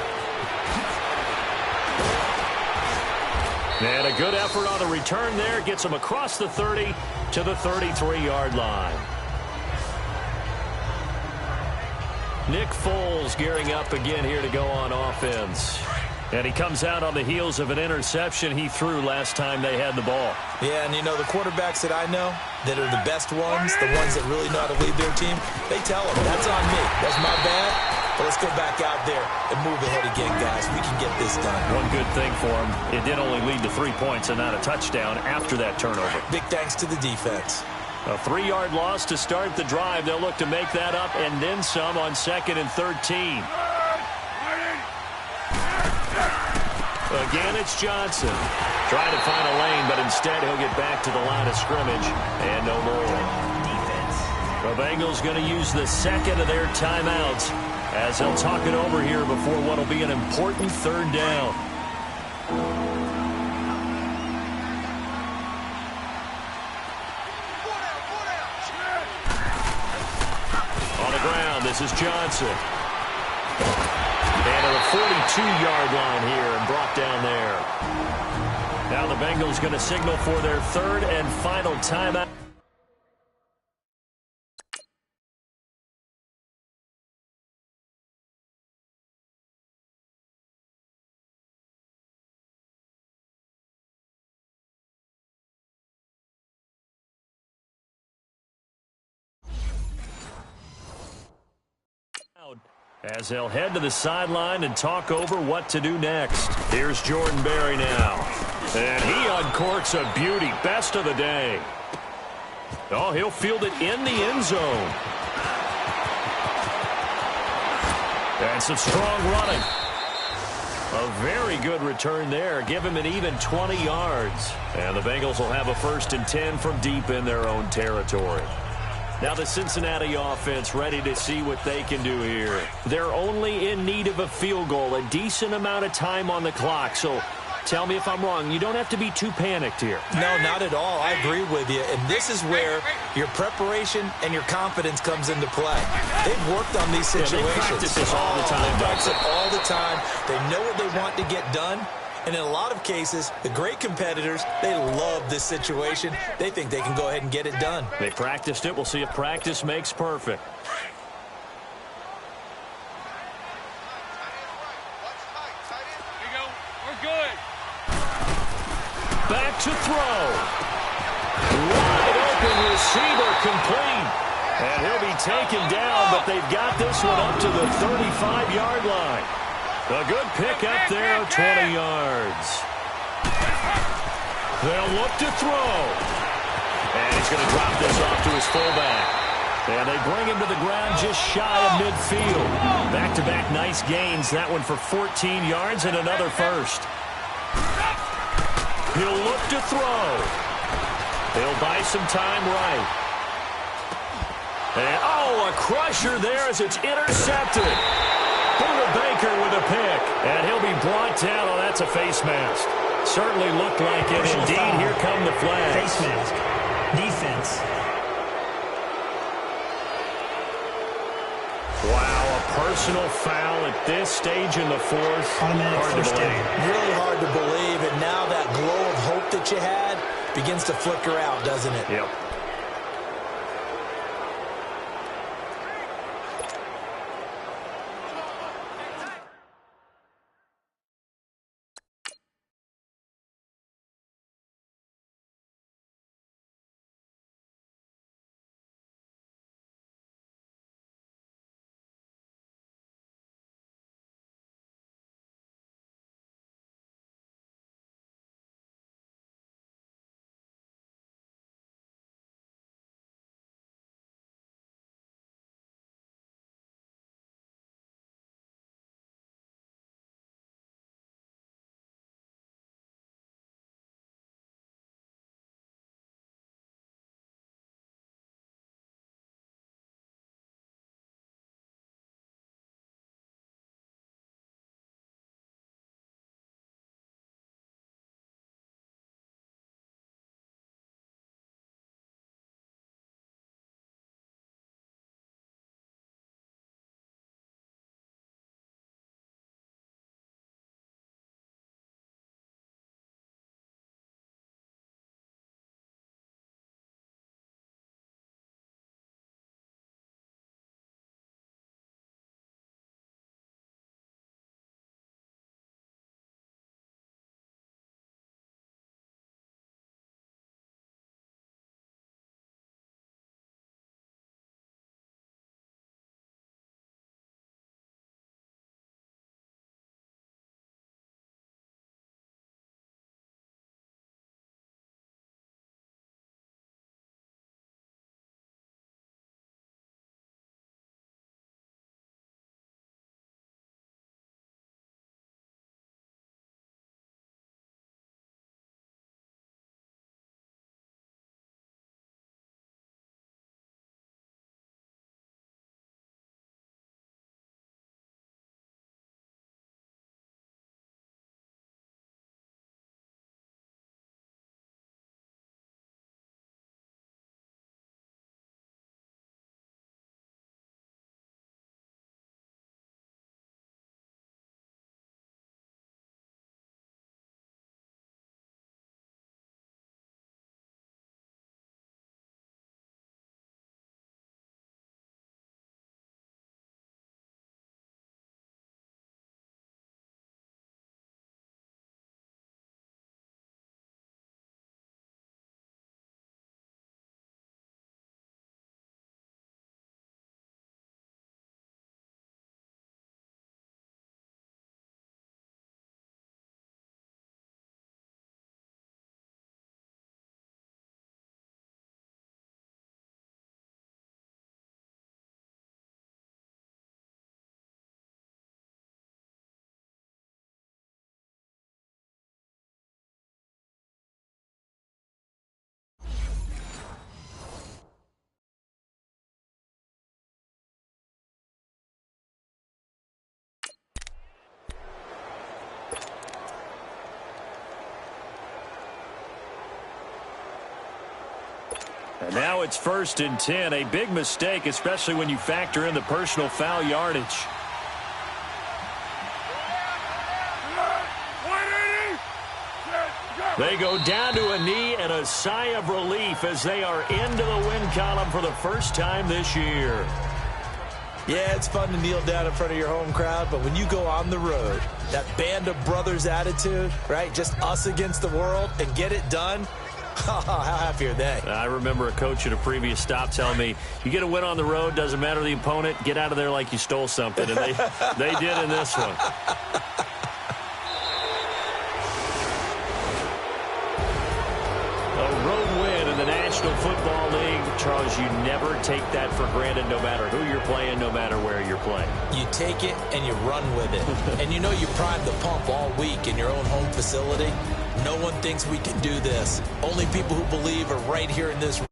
And a good effort on the return there. Gets him across the 30 to the 33-yard line. Nick Foles gearing up again here to go on offense. And he comes out on the heels of an interception he threw last time they had the ball. Yeah, and you know, the quarterbacks that I know that are the best ones, the ones that really know how to lead their team, they tell them, that's on me. That's my bad. But let's go back out there and move ahead again, guys. We can get this done. One good thing for him, it did only lead to 3 points and not a touchdown after that turnover. Big thanks to the defense. A 3-yard loss to start the drive. They'll look to make that up and then some on 2nd and 13. Again, it's Johnson. Trying to find a lane, but instead he'll get back to the line of scrimmage and no more. The Bengals going to use the second of their timeouts as they'll talk it over here before what will be an important 3rd down. On the ground, this is Johnson. And at the 42-yard line here and brought down there. Now the Bengals going to signal for their 3rd and final timeout. As they'll head to the sideline and talk over what to do next. Here's Jordan Berry now. And he uncorks a beauty. Best of the day. Oh, he'll field it in the end zone. And some strong running. A very good return there. Give him an even 20 yards. And the Bengals will have a 1st and 10 from deep in their own territory. Now the Cincinnati offense ready to see what they can do here. They're only in need of a field goal, a decent amount of time on the clock. So tell me if I'm wrong. You don't have to be too panicked here. No, not at all. I agree with you. And this is where your preparation and your confidence comes into play. They've worked on these situations. They practice this all the time. They practice it all the time. They know what they want to get done. And in a lot of cases, the great competitors, they love this situation. They think they can go ahead and get it done. They practiced it. We'll see if practice makes perfect. Here we go. We're good. Back to throw. Wide open receiver complete. And he'll be taken down, but they've got this one up to the 35-yard line. A good pick up there, 20 yards. They'll look to throw. And he's going to drop this off to his fullback. And they bring him to the ground just shy of midfield. Back-to-back nice gains. That one for 14 yards and another 1st. He'll look to throw. He'll buy some time right. And, oh, a crusher there as it's intercepted. Buda Baker with a pick. And he'll be brought down. Oh, that's a face mask. Certainly looked like it. Indeed, here come the flags. Face mask. Defense. Wow, a personal foul at this stage in the 4th. Automatic first down. Really hard to believe. And now that glow of hope that you had begins to flicker out, doesn't it? Yep. And now it's 1st and 10. A big mistake, especially when you factor in the personal foul yardage. They go down to a knee and a sigh of relief as they are into the win column for the first time this year. Yeah, it's fun to kneel down in front of your home crowd, but when you go on the road, that band of brothers attitude, right, just us against the world, and get it done, how happy are they? I remember a coach at a previous stop telling me, you get a win on the road, doesn't matter the opponent, get out of there like you stole something, and they did in this one. A road win in the National Football League. Charles, you never take that for granted no matter who you're playing, no matter where you're playing. You take it and you run with it. And you know you primed the pump all week in your own home facility. No one thinks we can do this. Only people who believe are right here in this